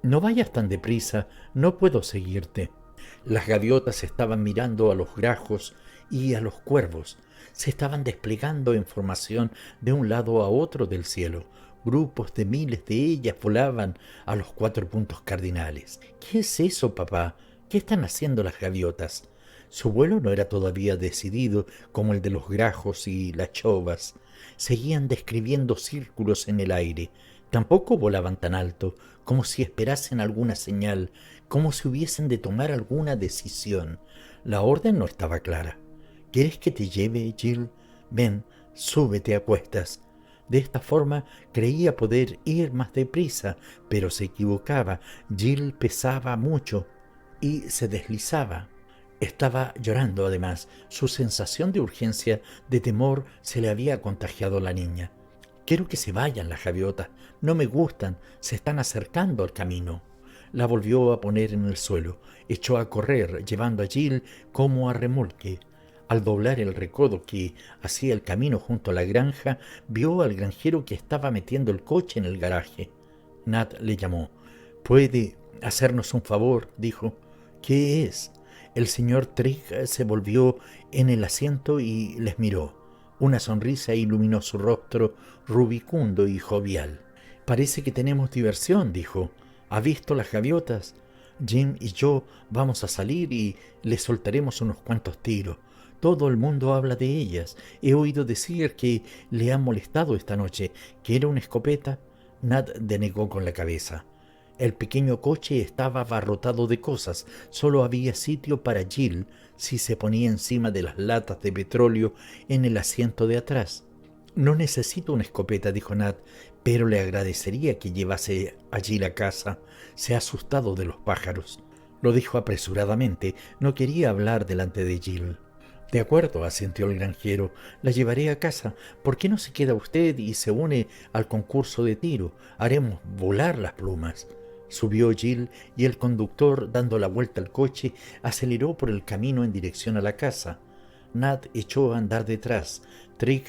«No vayas tan deprisa, no puedo seguirte». Las gaviotas estaban mirando a los grajos y a los cuervos. Se estaban desplegando en formación de un lado a otro del cielo. Grupos de miles de ellas volaban a los 4 puntos cardinales. «¿Qué es eso, papá? ¿Qué están haciendo las gaviotas?» Su vuelo no era todavía decidido como el de los grajos y las chovas. Seguían describiendo círculos en el aire. Tampoco volaban tan alto, como si esperasen alguna señal, como si hubiesen de tomar alguna decisión. La orden no estaba clara. «¿Quieres que te lleve, Jill? Ven, súbete a cuestas. De esta forma creía poder ir más deprisa, pero se equivocaba. Jill pesaba mucho y se deslizaba. Estaba llorando además. Su sensación de urgencia, de temor, se le había contagiado a la niña. Quiero que se vayan las gaviotas. No me gustan. Se están acercando al camino. La volvió a poner en el suelo. Echó a correr, llevando a Jill como a remolque. Al doblar el recodo que hacía el camino junto a la granja, vio al granjero que estaba metiendo el coche en el garaje. Nat le llamó. «¿Puede hacernos un favor?», dijo. «¿Qué es?». El señor Trigg se volvió en el asiento y les miró. Una sonrisa iluminó su rostro rubicundo y jovial. «Parece que tenemos diversión», dijo. «¿Ha visto las gaviotas? Jim y yo vamos a salir y les soltaremos unos cuantos tiros. Todo el mundo habla de ellas. He oído decir que le han molestado esta noche. ¿Quiere una escopeta?». Nat denegó con la cabeza. El pequeño coche estaba abarrotado de cosas. Solo había sitio para Jill si se ponía encima de las latas de petróleo en el asiento de atrás. «No necesito una escopeta», dijo Nat, «pero le agradecería que llevase a Jill a casa. Se ha asustado de los pájaros». Lo dijo apresuradamente. No quería hablar delante de Jill. «De acuerdo», asintió el granjero. «La llevaré a casa. ¿Por qué no se queda usted y se une al concurso de tiro? Haremos volar las plumas». Subió Jill y el conductor, dando la vuelta al coche, aceleró por el camino en dirección a la casa. Nat echó a andar detrás. Trigg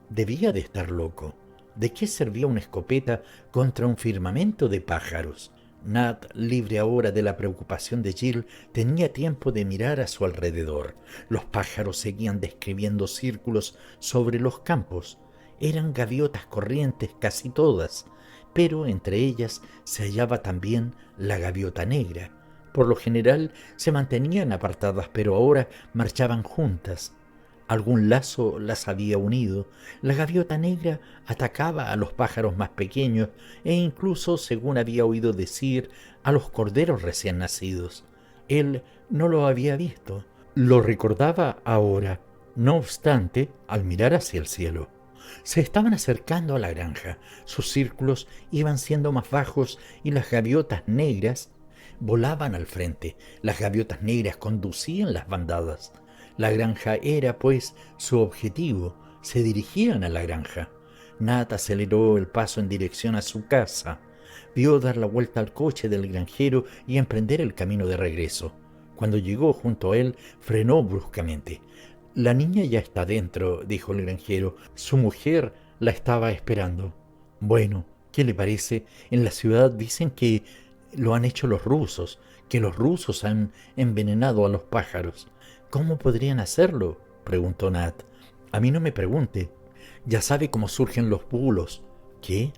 debía de estar loco. ¿De qué servía una escopeta contra un firmamento de pájaros? Nat, libre ahora de la preocupación de Jill, tenía tiempo de mirar a su alrededor. Los pájaros seguían describiendo círculos sobre los campos. Eran gaviotas corrientes casi todas, pero entre ellas se hallaba también la gaviota negra. Por lo general se mantenían apartadas, pero ahora marchaban juntas. Algún lazo las había unido. La gaviota negra atacaba a los pájaros más pequeños e incluso, según había oído decir, a los corderos recién nacidos. Él no lo había visto. Lo recordaba ahora. No obstante, al mirar hacia el cielo, se estaban acercando a la granja. Sus círculos iban siendo más bajos y las gaviotas negras volaban al frente. Las gaviotas negras conducían las bandadas. La granja era, pues, su objetivo. Se dirigían a la granja. Nat aceleró el paso en dirección a su casa. Vio dar la vuelta al coche del granjero y emprender el camino de regreso. Cuando llegó junto a él, frenó bruscamente. «La niña ya está dentro», dijo el granjero. «Su mujer la estaba esperando». «Bueno, ¿qué le parece? En la ciudad dicen que lo han hecho los rusos, que los rusos han envenenado a los pájaros». «¿Cómo podrían hacerlo?», preguntó Nat. «A mí no me pregunte. Ya sabe cómo surgen los bulos». «¿Qué?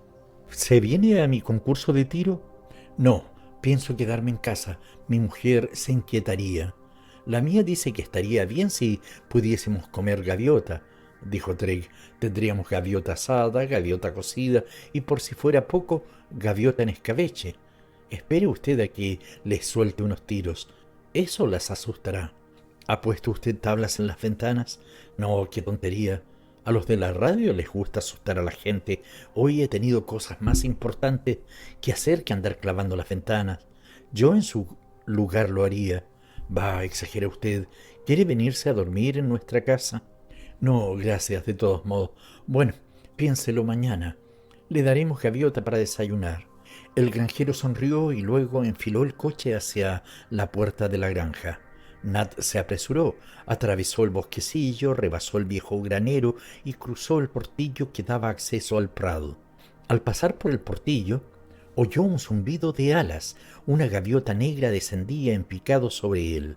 ¿Se viene a mi concurso de tiro?». «No, pienso quedarme en casa. Mi mujer se inquietaría». «La mía dice que estaría bien si pudiésemos comer gaviota», dijo Trigg. «Tendríamos gaviota asada, gaviota cocida y, por si fuera poco, gaviota en escabeche. Espere usted a que les suelte unos tiros. Eso las asustará». «¿Ha puesto usted tablas en las ventanas?». «No, qué tontería. A los de la radio les gusta asustar a la gente. Hoy he tenido cosas más importantes que hacer que andar clavando las ventanas. Yo en su lugar lo haría». «Bah, exagera usted. ¿Quiere venirse a dormir en nuestra casa?». «No, gracias, de todos modos. Bueno, piénselo mañana. Le daremos gaviota para desayunar». El granjero sonrió y luego enfiló el coche hacia la puerta de la granja. Nat se apresuró, atravesó el bosquecillo, rebasó el viejo granero y cruzó el portillo que daba acceso al prado. Al pasar por el portillo, oyó un zumbido de alas. Una gaviota negra descendía en picado sobre él.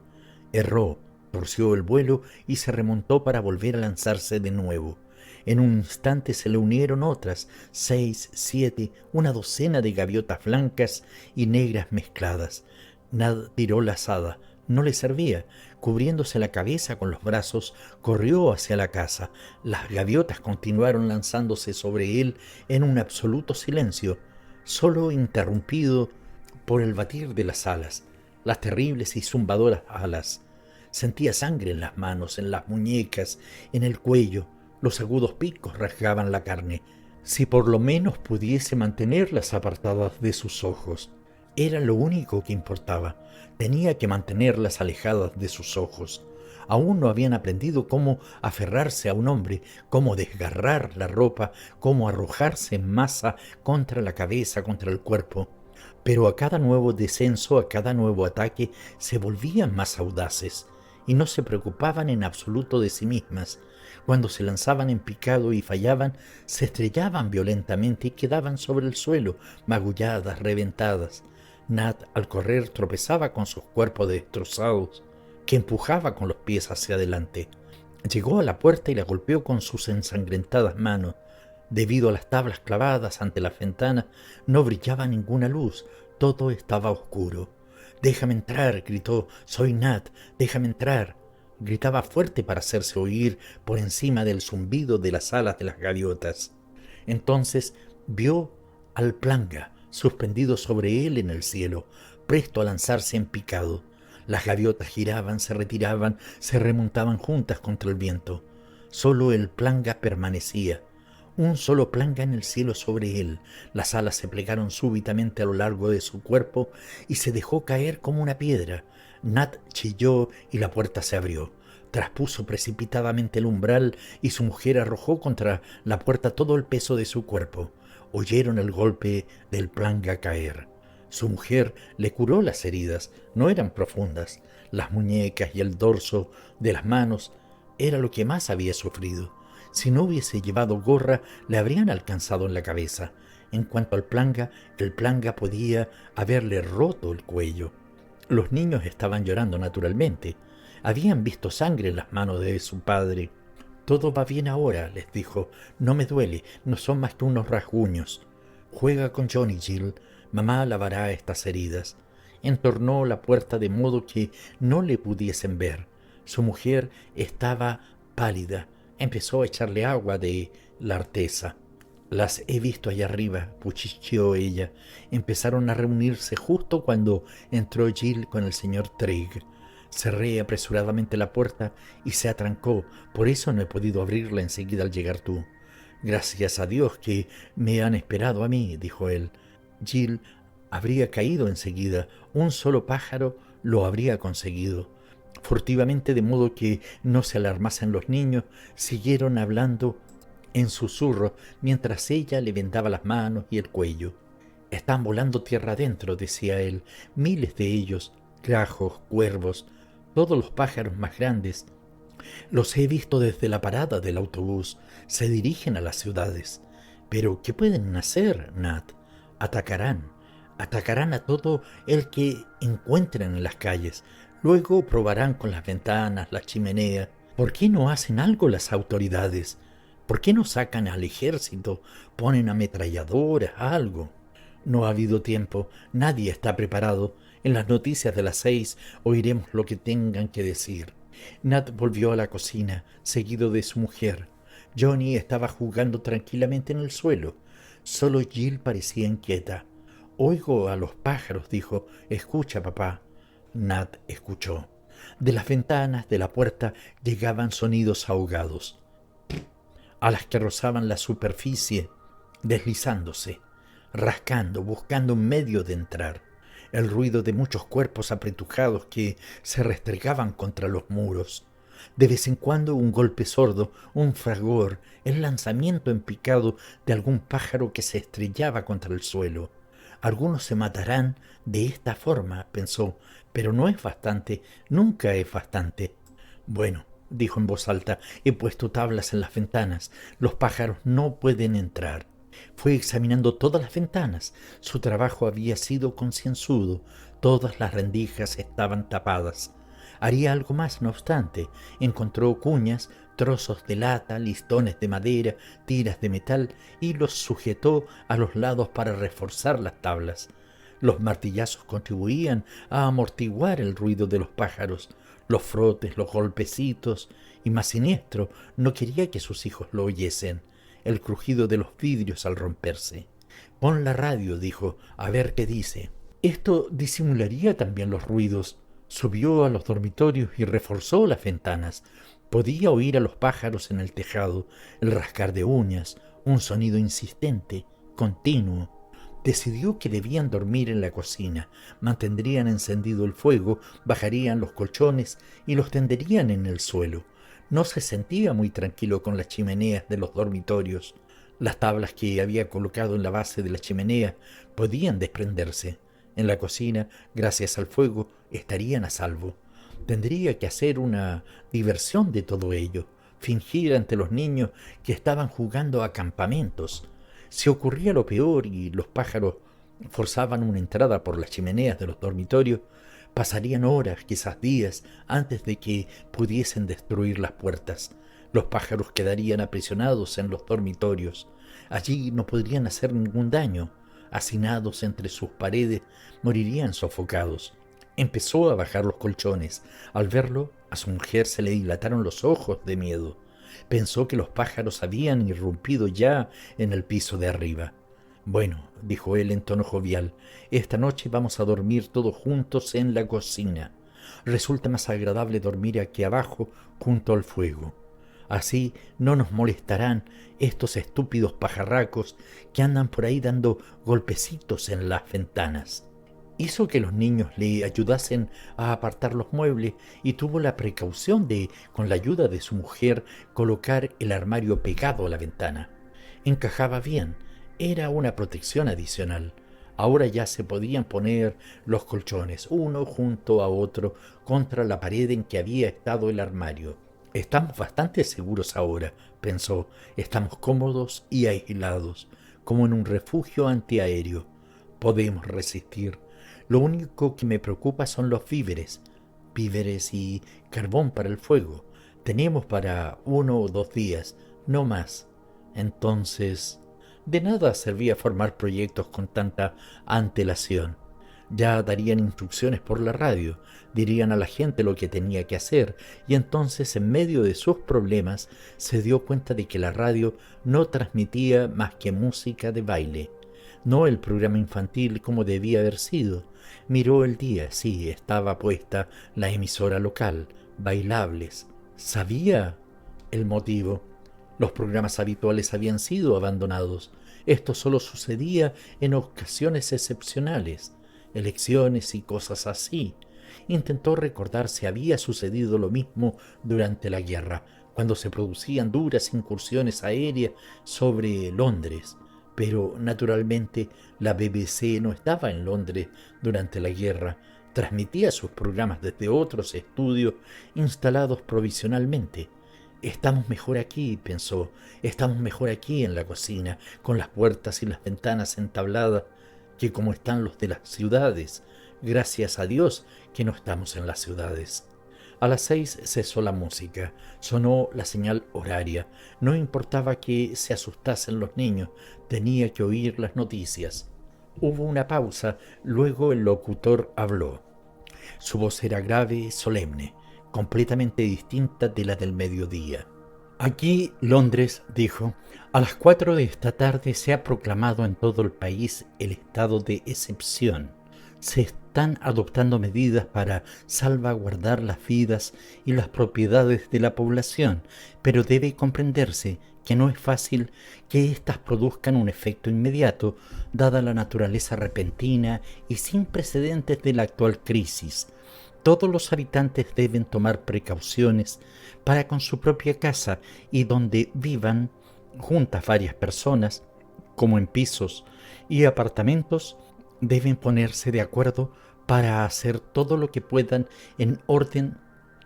Erró, torció el vuelo y se remontó para volver a lanzarse de nuevo. En un instante se le unieron otras, 6, 7, una docena de gaviotas blancas y negras mezcladas. Nat tiró la azada. No le servía. Cubriéndose la cabeza con los brazos, corrió hacia la casa. Las gaviotas continuaron lanzándose sobre él en un absoluto silencio, solo interrumpido por el batir de las alas, las terribles y zumbadoras alas. Sentía sangre en las manos, en las muñecas, en el cuello. Los agudos picos rasgaban la carne. Si por lo menos pudiese mantenerlas apartadas de sus ojos. Era lo único que importaba. Tenía que mantenerlas alejadas de sus ojos. Aún no habían aprendido cómo aferrarse a un hombre, cómo desgarrar la ropa, cómo arrojarse en masa contra la cabeza, contra el cuerpo. Pero a cada nuevo descenso, a cada nuevo ataque, se volvían más audaces y no se preocupaban en absoluto de sí mismas. Cuando se lanzaban en picado y fallaban, se estrellaban violentamente y quedaban sobre el suelo, magulladas, reventadas. Nat, al correr, tropezaba con sus cuerpos destrozados, que empujaba con los pies hacia adelante. Llegó a la puerta y la golpeó con sus ensangrentadas manos. Debido a las tablas clavadas ante las ventanas, no brillaba ninguna luz, todo estaba oscuro. «Déjame entrar», gritó, «soy Nat, déjame entrar». Gritaba fuerte para hacerse oír por encima del zumbido de las alas de las gaviotas. Entonces vio al Planga suspendido sobre él en el cielo, presto a lanzarse en picado. Las gaviotas giraban, se retiraban, se remontaban juntas contra el viento. Solo el Planga permanecía. Un solo Planga en el cielo sobre él. Las alas se plegaron súbitamente a lo largo de su cuerpo y se dejó caer como una piedra. Nat chilló y la puerta se abrió. Traspuso precipitadamente el umbral y su mujer arrojó contra la puerta todo el peso de su cuerpo. Oyeron el golpe del Planga caer. Su mujer le curó las heridas, no eran profundas. Las muñecas y el dorso de las manos era lo que más había sufrido. Si no hubiese llevado gorra, le habrían alcanzado en la cabeza. En cuanto al Planga, el Planga podía haberle roto el cuello. Los niños estaban llorando naturalmente. Habían visto sangre en las manos de su padre. «Todo va bien ahora», les dijo. «No me duele, no son más que unos rasguños. Juega con Johnny, Jill. Mamá lavará estas heridas». Entornó la puerta de modo que no le pudiesen ver. Su mujer estaba pálida. Empezó a echarle agua de la artesa. «Las he visto allá arriba», cuchicheó ella. Empezaron a reunirse justo cuando entró Jill con el señor Trigg. Cerré apresuradamente la puerta y se atrancó, por eso no he podido abrirla enseguida al llegar tú. «Gracias a Dios que me han esperado a mí», dijo él. Jill habría caído enseguida, un solo pájaro lo habría conseguido. Furtivamente, de modo que no se alarmasen los niños, siguieron hablando en susurro mientras ella le vendaba las manos y el cuello. «Están volando tierra adentro», decía él, «miles de ellos, grajos, cuervos, todos los pájaros más grandes. Los he visto desde la parada del autobús, se dirigen a las ciudades. Pero ¿qué pueden hacer, Nat? Atacarán a todo el que encuentren en las calles. Luego probarán con las ventanas, las chimeneas. ¿Por qué no hacen algo las autoridades? ¿Por qué no sacan al ejército, ponen ametralladoras, algo?» «No ha habido tiempo, nadie está preparado. En las noticias de las 6 oiremos lo que tengan que decir». Nat volvió a la cocina, seguido de su mujer. Johnny estaba jugando tranquilamente en el suelo. Solo Jill parecía inquieta. «Oigo a los pájaros», dijo. «Escucha, papá». Nat escuchó. De las ventanas de la puerta llegaban sonidos ahogados, a las que rozaban la superficie, deslizándose, rascando, buscando un medio de entrar. El ruido de muchos cuerpos apretujados que se restregaban contra los muros. De vez en cuando un golpe sordo, un fragor, el lanzamiento en picado de algún pájaro que se estrellaba contra el suelo. «Algunos se matarán de esta forma», pensó, «pero no es bastante, nunca es bastante». «Bueno», dijo en voz alta, «he puesto tablas en las ventanas, los pájaros no pueden entrar». Fue examinando todas las ventanas. Su trabajo había sido concienzudo. Todas las rendijas estaban tapadas. Haría algo más, no obstante. Encontró cuñas, trozos de lata, listones de madera, tiras de metal y los sujetó a los lados para reforzar las tablas. Los martillazos contribuían a amortiguar el ruido de los pájaros, los frotes, los golpecitos, y más siniestro, no quería que sus hijos lo oyesen, el crujido de los vidrios al romperse. «Pon la radio», dijo, «a ver qué dice». Esto disimularía también los ruidos. Subió a los dormitorios y reforzó las ventanas. Podía oír a los pájaros en el tejado, el rascar de uñas, un sonido insistente, continuo. Decidió que debían dormir en la cocina, mantendrían encendido el fuego, bajarían los colchones y los tenderían en el suelo. No se sentía muy tranquilo con las chimeneas de los dormitorios. Las tablas que había colocado en la base de la chimenea podían desprenderse. En la cocina, gracias al fuego, estarían a salvo. Tendría que hacer una diversión de todo ello, fingir ante los niños que estaban jugando a campamentos. Si ocurría lo peor y los pájaros forzaban una entrada por las chimeneas de los dormitorios, pasarían horas, quizás días, antes de que pudiesen destruir las puertas. Los pájaros quedarían aprisionados en los dormitorios. Allí no podrían hacer ningún daño. Hacinados entre sus paredes, morirían sofocados. Empezó a bajar los colchones. Al verlo, a su mujer se le dilataron los ojos de miedo. Pensó que los pájaros habían irrumpido ya en el piso de arriba. «Bueno», dijo él en tono jovial, «esta noche vamos a dormir todos juntos en la cocina. Resulta más agradable dormir aquí abajo, junto al fuego. Así no nos molestarán estos estúpidos pajarracos que andan por ahí dando golpecitos en las ventanas». Hizo que los niños le ayudasen a apartar los muebles y tuvo la precaución de, con la ayuda de su mujer, colocar el armario pegado a la ventana. Encajaba bien, era una protección adicional. Ahora ya se podían poner los colchones, uno junto a otro, contra la pared en que había estado el armario. «Estamos bastante seguros ahora», pensó. «Estamos cómodos y aislados, como en un refugio antiaéreo. Podemos resistir. Lo único que me preocupa son los víveres y carbón para el fuego. Tenemos para 1 o 2 días, no más. Entonces, de nada servía formar proyectos con tanta antelación. Ya darían instrucciones por la radio, dirían a la gente lo que tenía que hacer, y entonces, en medio de sus problemas, se dio cuenta de que la radio no transmitía más que música de baile, no el programa infantil como debía haber sido. Miró el día, sí, estaba puesta la emisora local, bailables. Sabía el motivo. Los programas habituales habían sido abandonados. Esto solo sucedía en ocasiones excepcionales, elecciones y cosas así. Intentó recordar si había sucedido lo mismo durante la guerra, cuando se producían duras incursiones aéreas sobre Londres. Pero, naturalmente, la BBC no estaba en Londres durante la guerra. Transmitía sus programas desde otros estudios instalados provisionalmente. «Estamos mejor aquí», pensó, «estamos mejor aquí en la cocina, con las puertas y las ventanas entabladas, que como están los de las ciudades. Gracias a Dios que no estamos en las ciudades». A las 6 cesó la música, sonó la señal horaria. No importaba que se asustasen los niños, tenía que oír las noticias. Hubo una pausa, luego el locutor habló. Su voz era grave, solemne, completamente distinta de la del mediodía. «Aquí, Londres», dijo, «a las 4 de esta tarde se ha proclamado en todo el país el estado de excepción. Se están adoptando medidas para salvaguardar las vidas y las propiedades de la población, pero debe comprenderse que no es fácil que éstas produzcan un efecto inmediato, dada la naturaleza repentina y sin precedentes de la actual crisis. Todos los habitantes deben tomar precauciones para con su propia casa y donde vivan juntas varias personas, como en pisos y apartamentos, deben ponerse de acuerdo para hacer todo lo que puedan en orden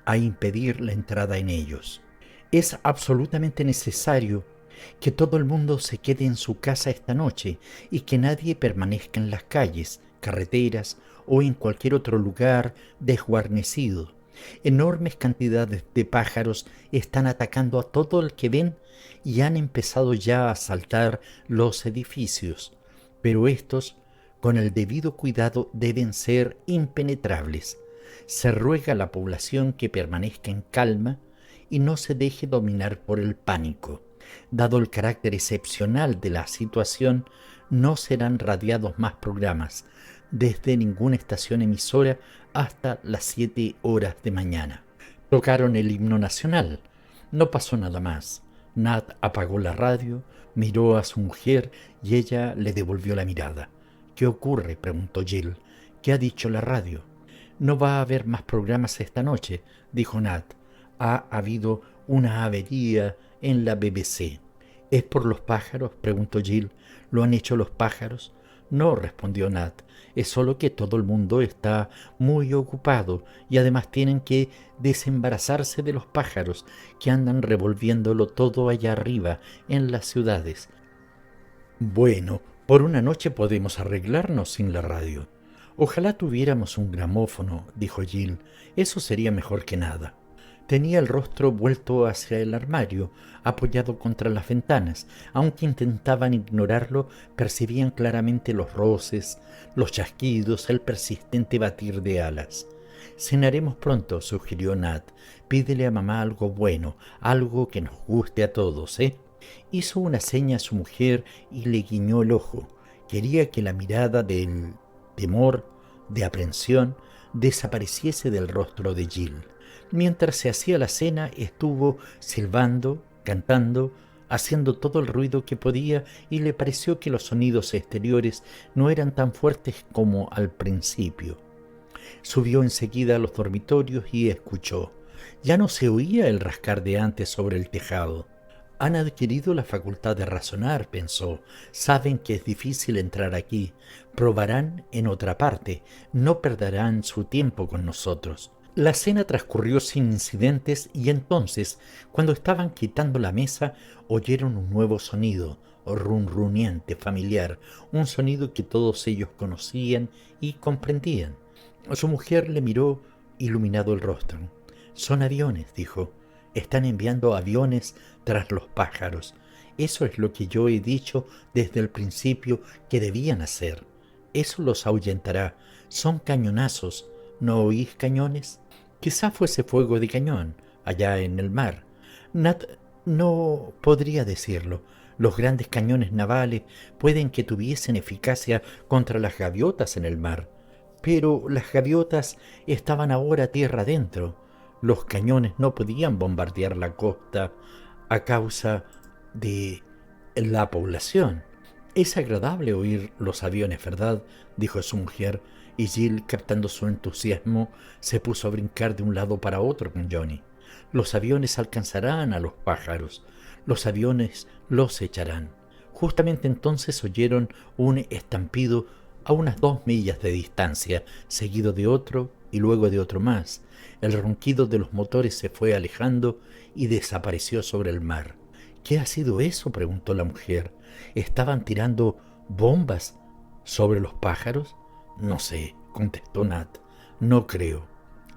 a impedir la entrada en ellos. Es absolutamente necesario que todo el mundo se quede en su casa esta noche y que nadie permanezca en las calles, carreteras o en cualquier otro lugar desguarnecido. Enormes cantidades de pájaros están atacando a todo el que ven y han empezado ya a asaltar los edificios, pero estos, con el debido cuidado, deben ser impenetrables. Se ruega a la población que permanezca en calma y no se deje dominar por el pánico. Dado el carácter excepcional de la situación, no serán radiados más programas desde ninguna estación emisora hasta las 7 horas de mañana. Tocaron el himno nacional. No pasó nada más. Nat apagó la radio, miró a su mujer y ella le devolvió la mirada. ¿Qué ocurre?, preguntó Jill. ¿Qué ha dicho la radio? No va a haber más programas esta noche, dijo Nat. Ha habido una avería en la BBC. ¿Es por los pájaros?, preguntó Jill. ¿Lo han hecho los pájaros? No, respondió Nat. Es solo que todo el mundo está muy ocupado y además tienen que desembarazarse de los pájaros que andan revolviéndolo todo allá arriba en las ciudades. Bueno, por una noche podemos arreglarnos sin la radio. Ojalá tuviéramos un gramófono, dijo Jill. Eso sería mejor que nada. Tenía el rostro vuelto hacia el armario, apoyado contra las ventanas. Aunque intentaban ignorarlo, percibían claramente los roces, los chasquidos, el persistente batir de alas. Cenaremos pronto, sugirió Nat. Pídele a mamá algo bueno, algo que nos guste a todos, ¿eh? Hizo una seña a su mujer y le guiñó el ojo. Quería que la mirada del temor, de aprensión, desapareciese del rostro de Jill. Mientras se hacía la cena, estuvo silbando, cantando, haciendo todo el ruido que podía, y le pareció que los sonidos exteriores no eran tan fuertes como al principio. Subió enseguida a los dormitorios y escuchó. Ya no se oía el rascar de antes sobre el tejado. Han adquirido la facultad de razonar, pensó. Saben que es difícil entrar aquí. Probarán en otra parte. No perderán su tiempo con nosotros. La cena transcurrió sin incidentes y entonces, cuando estaban quitando la mesa, oyeron un nuevo sonido, runruneante, familiar, un sonido que todos ellos conocían y comprendían. Su mujer le miró iluminado el rostro. Son aviones, dijo. Están enviando aviones tras los pájaros. Eso es lo que yo he dicho desde el principio que debían hacer. Eso los ahuyentará. Son cañonazos. ¿No oís cañones? Quizá fuese fuego de cañón, allá en el mar. Nat no podría decirlo. Los grandes cañones navales pueden que tuviesen eficacia contra las gaviotas en el mar, pero las gaviotas estaban ahora tierra adentro. Los cañones no podían bombardear la costa a causa de la población. Es agradable oír los aviones, ¿verdad?, dijo su mujer, y Jill, captando su entusiasmo, se puso a brincar de un lado para otro con Johnny. Los aviones alcanzarán a los pájaros. Los aviones los echarán. Justamente entonces oyeron un estampido a unas 2 millas de distancia, seguido de otro y luego de otro más. El ronquido de los motores se fue alejando y desapareció sobre el mar. ¿Qué ha sido eso?, preguntó la mujer. ¿Estaban tirando bombas sobre los pájaros? No sé, contestó Nat. No creo.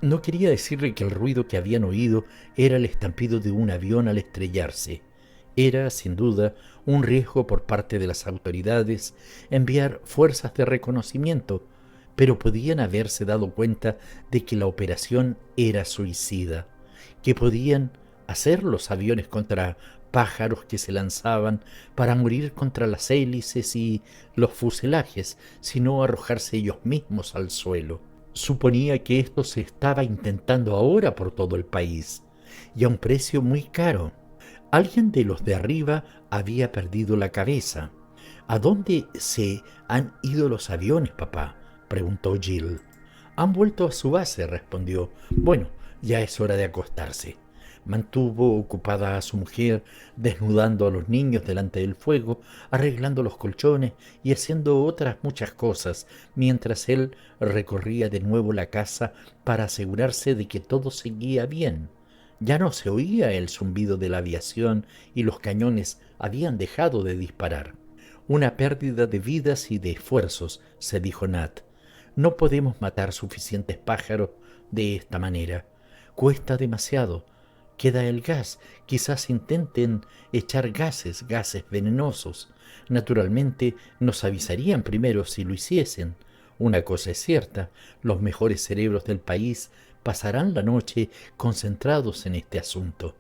No quería decirle que el ruido que habían oído era el estampido de un avión al estrellarse. Era, sin duda, un riesgo por parte de las autoridades enviar fuerzas de reconocimiento, pero podían haberse dado cuenta de que la operación era suicida. ¿Qué podían hacer los aviones contra pájaros que se lanzaban para morir contra las hélices y los fuselajes, sino arrojarse ellos mismos al suelo? Suponía que esto se estaba intentando ahora por todo el país, y a un precio muy caro. Alguien de los de arriba había perdido la cabeza. ¿A dónde se han ido los aviones, papá?, preguntó Jill. Han vuelto a su base, respondió. Bueno, ya es hora de acostarse. Mantuvo ocupada a su mujer, desnudando a los niños delante del fuego, arreglando los colchones y haciendo otras muchas cosas, mientras él recorría de nuevo la casa para asegurarse de que todo seguía bien. Ya no se oía el zumbido de la aviación y los cañones habían dejado de disparar. Una pérdida de vidas y de esfuerzos, se dijo Nat. No podemos matar suficientes pájaros de esta manera. Cuesta demasiado. Queda el gas. Quizás intenten echar gases venenosos. Naturalmente nos avisarían primero si lo hiciesen. Una cosa es cierta, los mejores cerebros del país pasarán la noche concentrados en este asunto.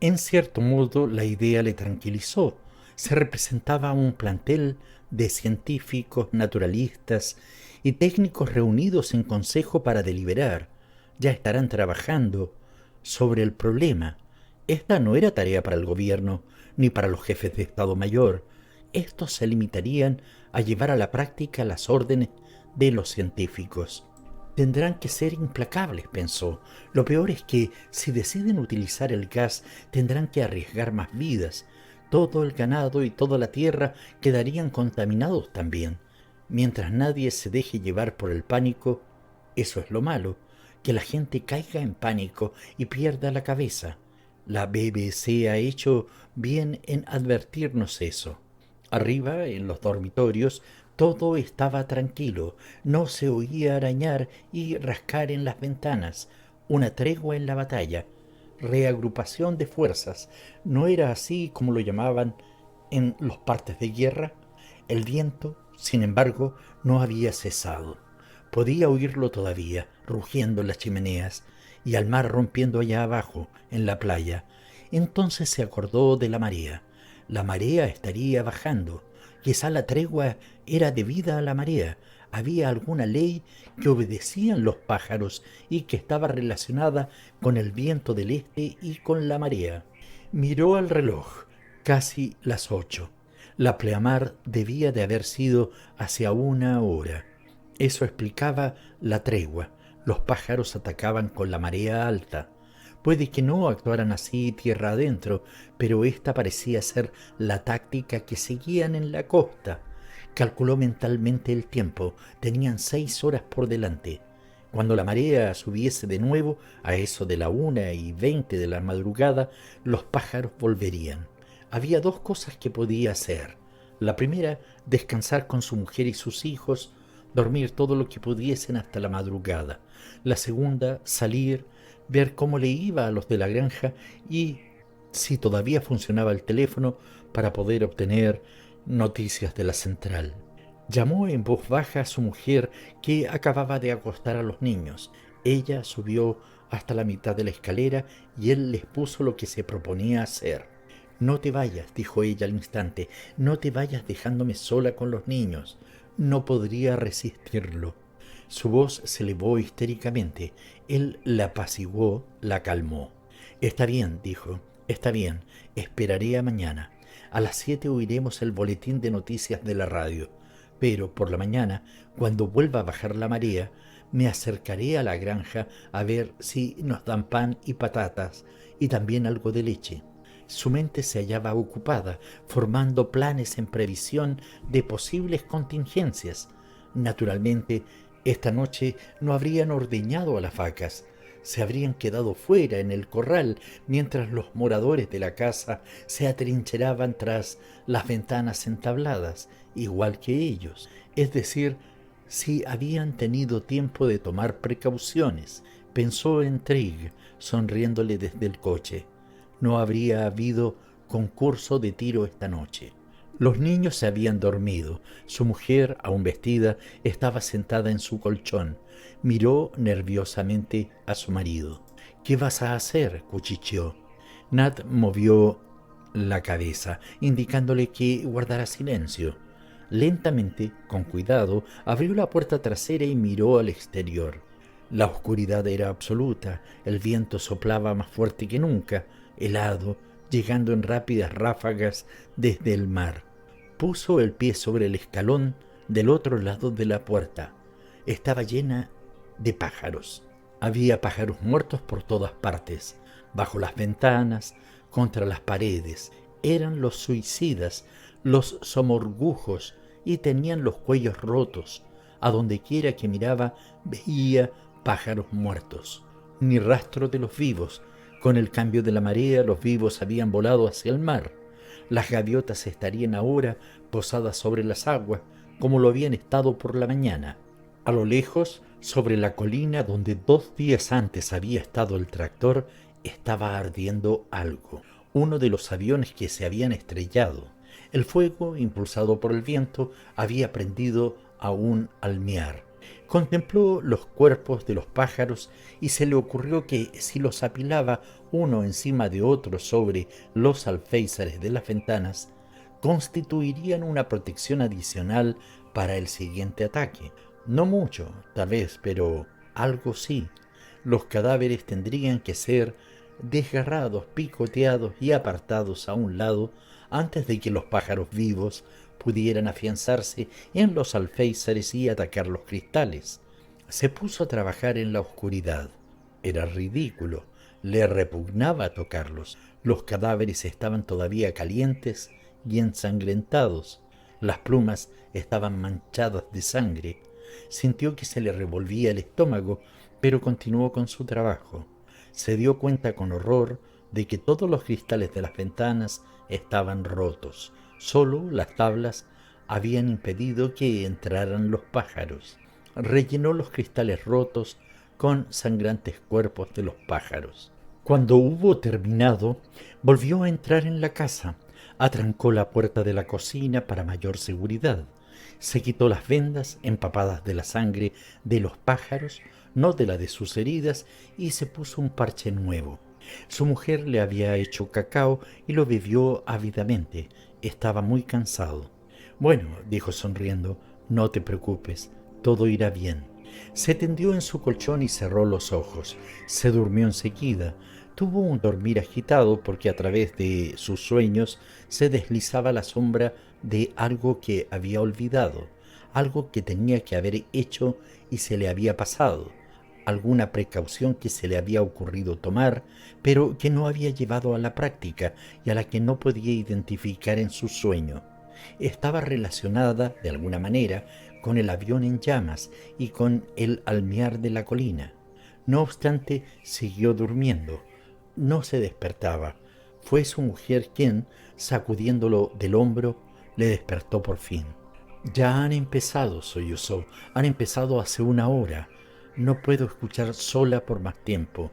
En cierto modo, la idea le tranquilizó. Se representaba un plantel de científicos, naturalistas y técnicos reunidos en consejo para deliberar. Ya estarán trabajando sobre el problema Esta no era tarea para el gobierno ni para los jefes de Estado Mayor. Estos se limitarían a llevar a la práctica las órdenes de los científicos. Tendrán que ser implacables, pensó. Lo peor es que si deciden utilizar el gas, tendrán que arriesgar más vidas. Todo el ganado y toda la tierra quedarían contaminados también. Mientras nadie se deje llevar por el pánico, eso es lo malo, que la gente caiga en pánico y pierda la cabeza. La BBC ha hecho bien en advertirnos eso. Arriba, en los dormitorios, todo estaba tranquilo, no se oía arañar y rascar en las ventanas. Una tregua en la batalla, reagrupación de fuerzas. ¿No era así como lo llamaban en los partes de guerra? El viento, sin embargo, no había cesado. Podía oírlo todavía, rugiendo en las chimeneas, y al mar rompiendo allá abajo, en la playa. Entonces se acordó de la marea. La marea estaría bajando. Quizá la tregua era debida a la marea. Había alguna ley que obedecían los pájaros y que estaba relacionada con el viento del este y con la marea. Miró al reloj, casi las 8. La pleamar debía de haber sido hacia 1 hora. Eso explicaba la tregua. Los pájaros atacaban con la marea alta. Puede que no actuaran así tierra adentro, pero esta parecía ser la táctica que seguían en la costa. Calculó mentalmente el tiempo. Tenían 6 horas por delante. Cuando la marea subiese de nuevo, a eso de la 1:20 de la madrugada, los pájaros volverían. Había dos cosas que podía hacer. La primera, descansar con su mujer y sus hijos, dormir todo lo que pudiesen hasta la madrugada. La segunda, salir, ver cómo le iba a los de la granja y si todavía funcionaba el teléfono para poder obtener noticias de la central. Llamó en voz baja a su mujer, que acababa de acostar a los niños. Ella subió hasta la mitad de la escalera y él les puso lo que se proponía hacer. No te vayas, dijo ella al instante, no te vayas dejándome sola con los niños. No podría resistirlo. Su voz se elevó histéricamente. Él la apaciguó, la calmó. Está bien, dijo, está bien, esperaré a mañana. A las 7 oiremos el boletín de noticias de la radio. Pero por la mañana, cuando vuelva a bajar la marea, me acercaré a la granja a ver si nos dan pan y patatas y también algo de leche. Su mente se hallaba ocupada, formando planes en previsión de posibles contingencias. Naturalmente, esta noche no habrían ordeñado a las vacas. Se habrían quedado fuera en el corral mientras los moradores de la casa se atrincheraban tras las ventanas entabladas, igual que ellos. Es decir, si habían tenido tiempo de tomar precauciones. Pensó en Trigg, sonriéndole desde el coche. No habría habido concurso de tiro esta noche. Los niños se habían dormido. Su mujer, aún vestida, estaba sentada en su colchón. Miró nerviosamente a su marido. «¿Qué vas a hacer?», cuchicheó. Nat movió la cabeza, indicándole que guardara silencio. Lentamente, con cuidado, abrió la puerta trasera y miró al exterior. La oscuridad era absoluta. El viento soplaba más fuerte que nunca, helado, llegando en rápidas ráfagas desde el mar. Puso el pie sobre el escalón del otro lado de la puerta. Estaba llena de pájaros. Había pájaros muertos por todas partes, bajo las ventanas, contra las paredes. Eran los suicidas, los somorgujos, y tenían los cuellos rotos. A donde quiera que miraba veía pájaros muertos. Ni rastro de los vivos. Con el cambio de la marea, los vivos habían volado hacia el mar. Las gaviotas estarían ahora posadas sobre las aguas, como lo habían estado por la mañana. A lo lejos, sobre la colina donde 2 días antes había estado el tractor, estaba ardiendo algo. Uno de los aviones que se habían estrellado. El fuego, impulsado por el viento, había prendido aún al almear. Contempló los cuerpos de los pájaros y se le ocurrió que si los apilaba uno encima de otro sobre los alféizares de las ventanas, constituirían una protección adicional para el siguiente ataque. No mucho, tal vez, pero algo sí. Los cadáveres tendrían que ser desgarrados, picoteados y apartados a un lado antes de que los pájaros vivos pudieran afianzarse en los alféizares y atacar los cristales. Se puso a trabajar en la oscuridad. Era ridículo, le repugnaba tocarlos. Los cadáveres estaban todavía calientes y ensangrentados. Las plumas estaban manchadas de sangre. Sintió que se le revolvía el estómago, pero continuó con su trabajo. Se dio cuenta con horror de que todos los cristales de las ventanas estaban rotos. Solo las tablas habían impedido que entraran los pájaros. Rellenó los cristales rotos con sangrantes cuerpos de los pájaros. Cuando hubo terminado, volvió a entrar en la casa, atrancó la puerta de la cocina para mayor seguridad, se quitó las vendas empapadas de la sangre de los pájaros, no de la de sus heridas, y se puso un parche nuevo. Su mujer le había hecho cacao y lo bebió ávidamente. Estaba muy cansado. Bueno, dijo sonriendo, no te preocupes, todo irá bien. Se tendió en su colchón y cerró los ojos. Se durmió enseguida. Tuvo un dormir agitado porque a través de sus sueños se deslizaba la sombra de algo que había olvidado, algo que tenía que haber hecho y se le había pasado, alguna precaución que se le había ocurrido tomar, pero que no había llevado a la práctica y a la que no podía identificar en su sueño. Estaba relacionada, de alguna manera, con el avión en llamas y con el almear de la colina. No obstante, siguió durmiendo. No se despertaba. Fue su mujer quien, sacudiéndolo del hombro, le despertó por fin. Ya han empezado, sollozó. Han empezado hace una hora. No puedo escuchar sola por más tiempo.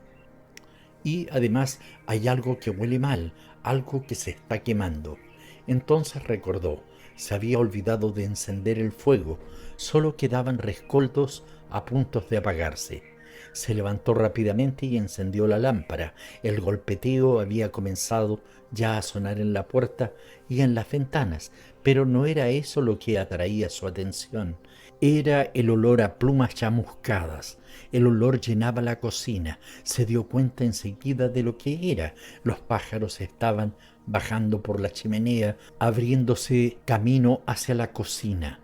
Y además hay algo que huele mal, algo que se está quemando. Entonces recordó, se había olvidado de encender el fuego, solo quedaban rescoldos a punto de apagarse. Se levantó rápidamente y encendió la lámpara. El golpeteo había comenzado ya a sonar en la puerta y en las ventanas, pero no era eso lo que atraía su atención. Era el olor a plumas chamuscadas. El olor llenaba la cocina. Se dio cuenta enseguida de lo que era. Los pájaros estaban bajando por la chimenea, abriéndose camino hacia la cocina.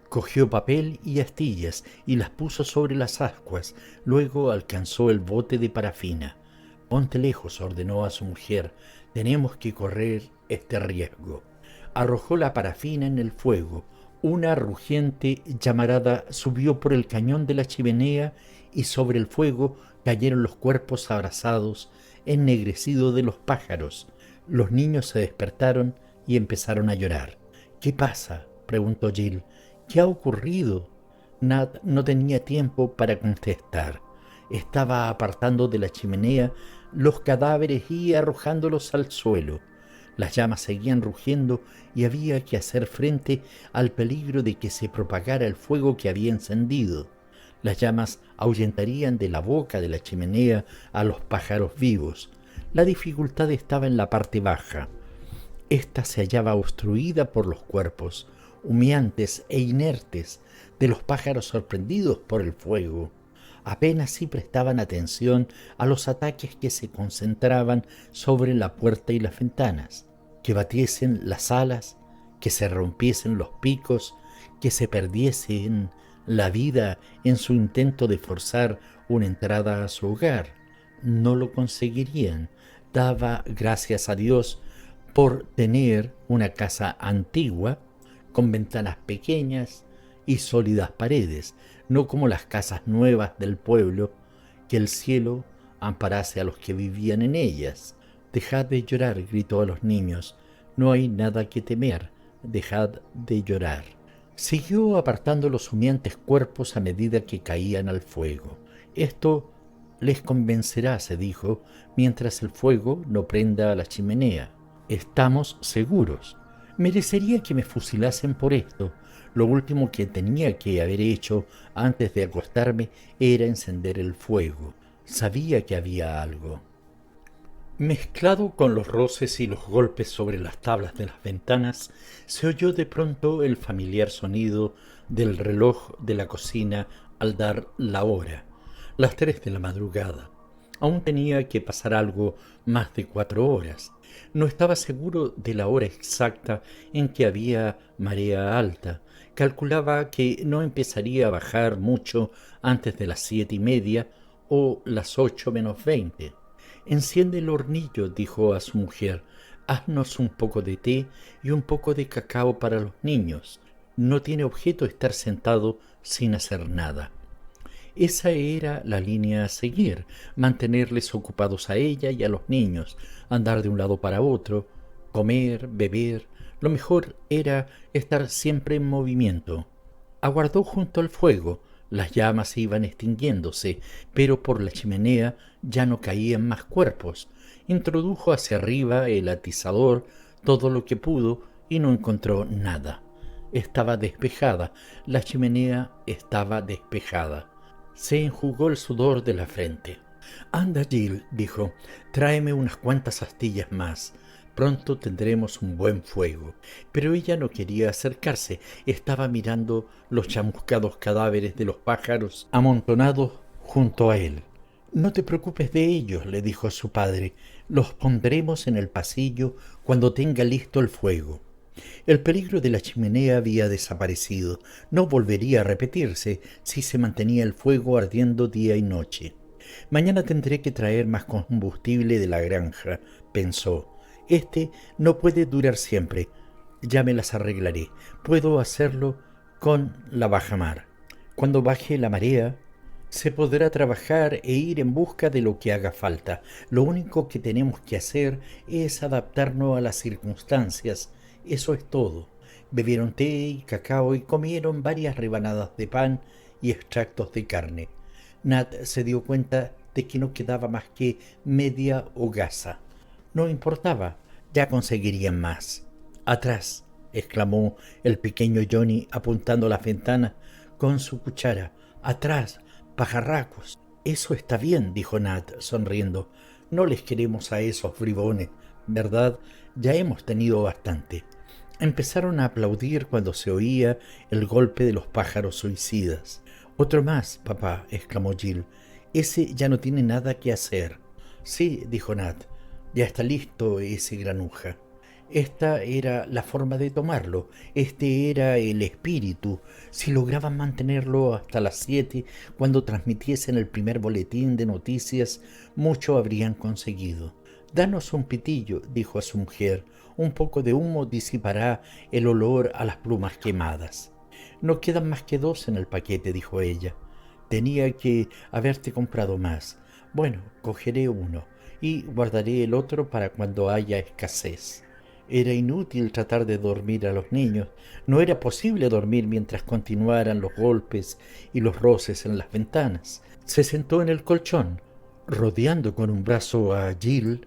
Cogió papel y astillas y las puso sobre las ascuas. Luego alcanzó el bote de parafina. «Ponte lejos», ordenó a su mujer. «Tenemos que correr este riesgo». Arrojó la parafina en el fuego. Una rugiente llamarada subió por el cañón de la chimenea y sobre el fuego cayeron los cuerpos abrasados, ennegrecidos de los pájaros. Los niños se despertaron y empezaron a llorar. «¿Qué pasa?», preguntó Jill. «¿Qué ha ocurrido?». Nat no tenía tiempo para contestar. Estaba apartando de la chimenea los cadáveres y arrojándolos al suelo. Las llamas seguían rugiendo y había que hacer frente al peligro de que se propagara el fuego que había encendido. Las llamas ahuyentarían de la boca de la chimenea a los pájaros vivos. La dificultad estaba en la parte baja. Esta se hallaba obstruida por los cuerpos, humeantes e inertes, de los pájaros sorprendidos por el fuego. Apenas si prestaban atención a los ataques que se concentraban sobre la puerta y las ventanas, que batiesen las alas, que se rompiesen los picos, que se perdiesen la vida en su intento de forzar una entrada a su hogar. No lo conseguirían. Daba gracias a Dios por tener una casa antigua, con ventanas pequeñas y sólidas paredes, no como las casas nuevas del pueblo, que el cielo amparase a los que vivían en ellas. «Dejad de llorar», gritó a los niños. «No hay nada que temer. Dejad de llorar». Siguió apartando los humeantes cuerpos a medida que caían al fuego. «Esto les convencerá», se dijo, «mientras el fuego no prenda a la chimenea. Estamos seguros. Merecería que me fusilasen por esto. Lo último que tenía que haber hecho antes de acostarme era encender el fuego. Sabía que había algo». Mezclado con los roces y los golpes sobre las tablas de las ventanas, se oyó de pronto el familiar sonido del reloj de la cocina al dar la hora, las 3 de la madrugada. Aún tenía que pasar algo más de 4 horas. No estaba seguro de la hora exacta en que había marea alta. Calculaba que no empezaría a bajar mucho antes de las 7:30 o las 8 menos 20. Enciende el hornillo, dijo a su mujer. Haznos un poco de té y un poco de cacao para los niños. No tiene objeto estar sentado sin hacer nada. Esa era la línea a seguir, mantenerles ocupados a ella y a los niños, andar de un lado para otro, comer, beber. Lo mejor era estar siempre en movimiento. Aguardó junto al fuego. Las llamas iban extinguiéndose, pero por la chimenea ya no caían más cuerpos. Introdujo hacia arriba el atizador todo lo que pudo y no encontró nada. Estaba despejada, la chimenea estaba despejada. Se enjugó el sudor de la frente. Anda, Jill, dijo, tráeme unas cuantas astillas más. Pronto tendremos un buen fuego. Pero ella no quería acercarse. Estaba mirando los chamuscados cadáveres de los pájaros amontonados junto a él. No te preocupes de ellos, le dijo a su padre. Los pondremos en el pasillo cuando tenga listo el fuego. El peligro de la chimenea había desaparecido. No volvería a repetirse si se mantenía el fuego ardiendo día y noche. Mañana tendré que traer más combustible de la granja, pensó. Este no puede durar siempre. Ya me las arreglaré. Puedo hacerlo con la bajamar. Cuando baje la marea, se podrá trabajar e ir en busca de lo que haga falta. Lo único que tenemos que hacer es adaptarnos a las circunstancias. Eso es todo. Bebieron té y cacao y comieron varias rebanadas de pan y extractos de carne. Nat se dio cuenta de que no quedaba más que media hogaza. No importaba, ya conseguirían más. Atrás, exclamó el pequeño Johnny apuntando a la ventana con su cuchara. Atrás, pajarracos. Eso está bien, dijo Nat, sonriendo. No les queremos a esos bribones, ¿verdad? Ya hemos tenido bastante. Empezaron a aplaudir cuando se oía el golpe de los pájaros suicidas. Otro más, papá, exclamó Jill. Ese ya no tiene nada que hacer. Sí, dijo Nat, ya está listo ese granuja. Esta era la forma de tomarlo, este era el espíritu. Si lograban mantenerlo hasta las 7, cuando transmitiesen el primer boletín de noticias, mucho habrían conseguido. Danos un pitillo, dijo a su mujer. Un poco de humo disipará el olor a las plumas quemadas. No quedan más que 2 en el paquete, dijo ella. Tenía que haberte comprado más. Bueno, cogeré uno y guardaré el otro para cuando haya escasez. Era inútil tratar de dormir a los niños. No era posible dormir mientras continuaran los golpes y los roces en las ventanas. Se sentó en el colchón, rodeando con un brazo a Jill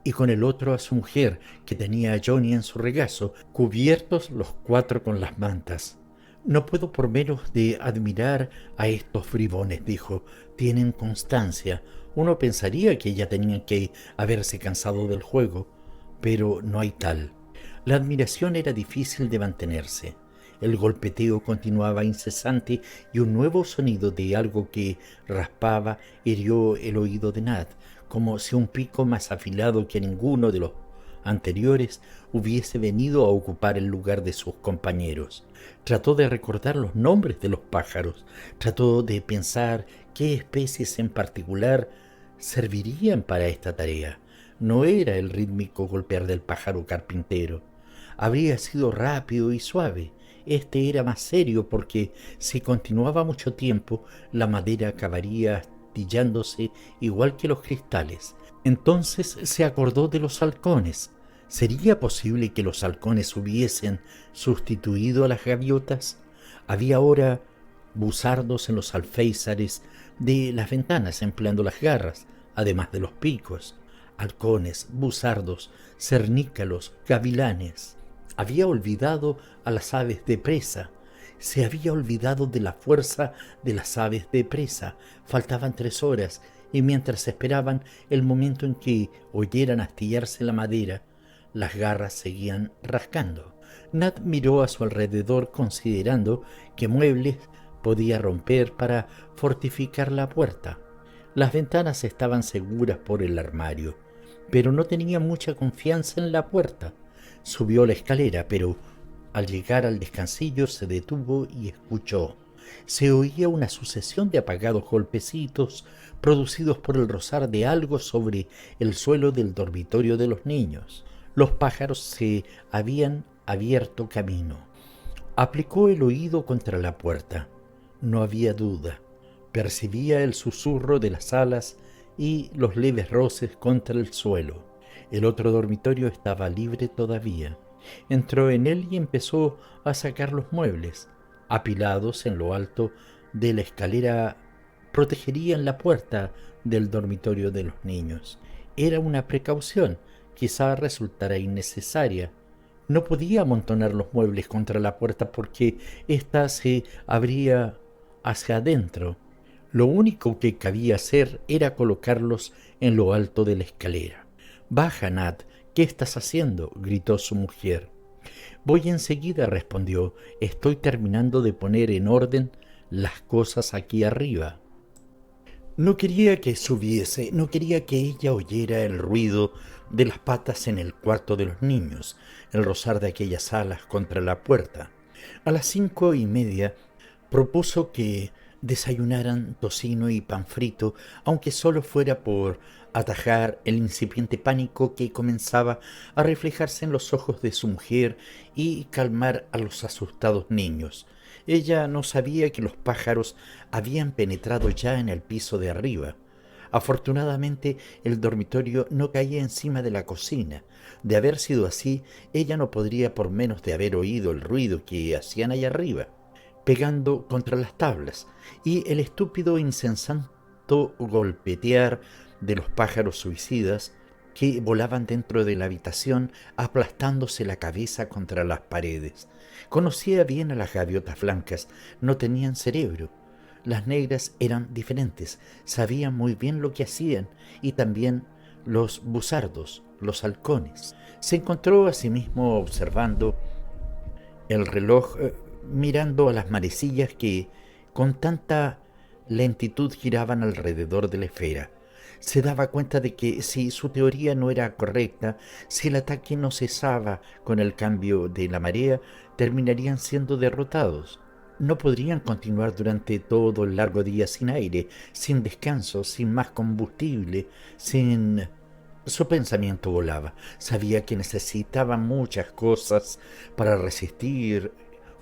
y con el otro a su mujer, que tenía a Johnny en su regazo, cubiertos los 4 con las mantas. No puedo por menos de admirar a estos bribones, dijo. Tienen constancia. Uno pensaría que ya tenían que haberse cansado del juego, pero no hay tal. La admiración era difícil de mantenerse. El golpeteo continuaba incesante y un nuevo sonido de algo que raspaba hirió el oído de Nat, como si un pico más afilado que ninguno de los anteriores hubiese venido a ocupar el lugar de sus compañeros. Trató de recordar los nombres de los pájaros, trató de pensar qué especies en particular servirían para esta tarea. No era el rítmico golpear del pájaro carpintero. Habría sido rápido y suave. Este era más serio porque si continuaba mucho tiempo, la madera acabaría astillándose igual que los cristales. Entonces se acordó de los halcones. ¿Sería posible que los halcones hubiesen sustituido a las gaviotas? Había ahora buzardos en los alféizares de las ventanas empleando las garras, además de los picos. Halcones, buzardos, cernícalos, gavilanes. Había olvidado a las aves de presa. Se había olvidado de la fuerza de las aves de presa. Faltaban 3 horas, y mientras esperaban el momento en que oyeran astillarse la madera, las garras seguían rascando. Nat miró a su alrededor considerando qué muebles podía romper para fortificar la puerta. Las ventanas estaban seguras por el armario, pero no tenía mucha confianza en la puerta. Subió la escalera, pero al llegar al descansillo se detuvo y escuchó. Se oía una sucesión de apagados golpecitos producidos por el rozar de algo sobre el suelo del dormitorio de los niños. Los pájaros se habían abierto camino. Aplicó el oído contra la puerta. No había duda. Percibía el susurro de las alas y los leves roces contra el suelo. El otro dormitorio estaba libre todavía. Entró en él y empezó a sacar los muebles. Apilados en lo alto de la escalera, protegerían la puerta del dormitorio de los niños. Era una precaución, quizá resultara innecesaria. No podía amontonar los muebles contra la puerta porque ésta se abría hacia adentro. Lo único que cabía hacer era colocarlos en lo alto de la escalera. «Baja, Nat, ¿qué estás haciendo?», gritó su mujer. «Voy enseguida», respondió. «Estoy terminando de poner en orden las cosas aquí arriba». No quería que subiese, no quería que ella oyera el ruido de las patas en el cuarto de los niños, el rozar de aquellas alas contra la puerta. A las 5:30 propuso que desayunaran tocino y pan frito, aunque solo fuera por atajar el incipiente pánico que comenzaba a reflejarse en los ojos de su mujer y calmar a los asustados niños. Ella no sabía que los pájaros habían penetrado ya en el piso de arriba. Afortunadamente, el dormitorio no caía encima de la cocina. De haber sido así, ella no podría por menos de haber oído el ruido que hacían allá arriba, pegando contra las tablas, y el estúpido insensato golpetear de los pájaros suicidas que volaban dentro de la habitación aplastándose la cabeza contra las paredes. Conocía bien a las gaviotas blancas, no tenían cerebro. Las negras eran diferentes, sabían muy bien lo que hacían, y también los busardos, los halcones. Se encontró a sí mismo observando el reloj, mirando a las manecillas que con tanta lentitud giraban alrededor de la esfera. Se daba cuenta de que si su teoría no era correcta, si el ataque no cesaba con el cambio de la marea, terminarían siendo derrotados. No podrían continuar durante todo el largo día sin aire, sin descanso, sin más combustible, sin... Su pensamiento volaba. Sabía que necesitaban muchas cosas para resistir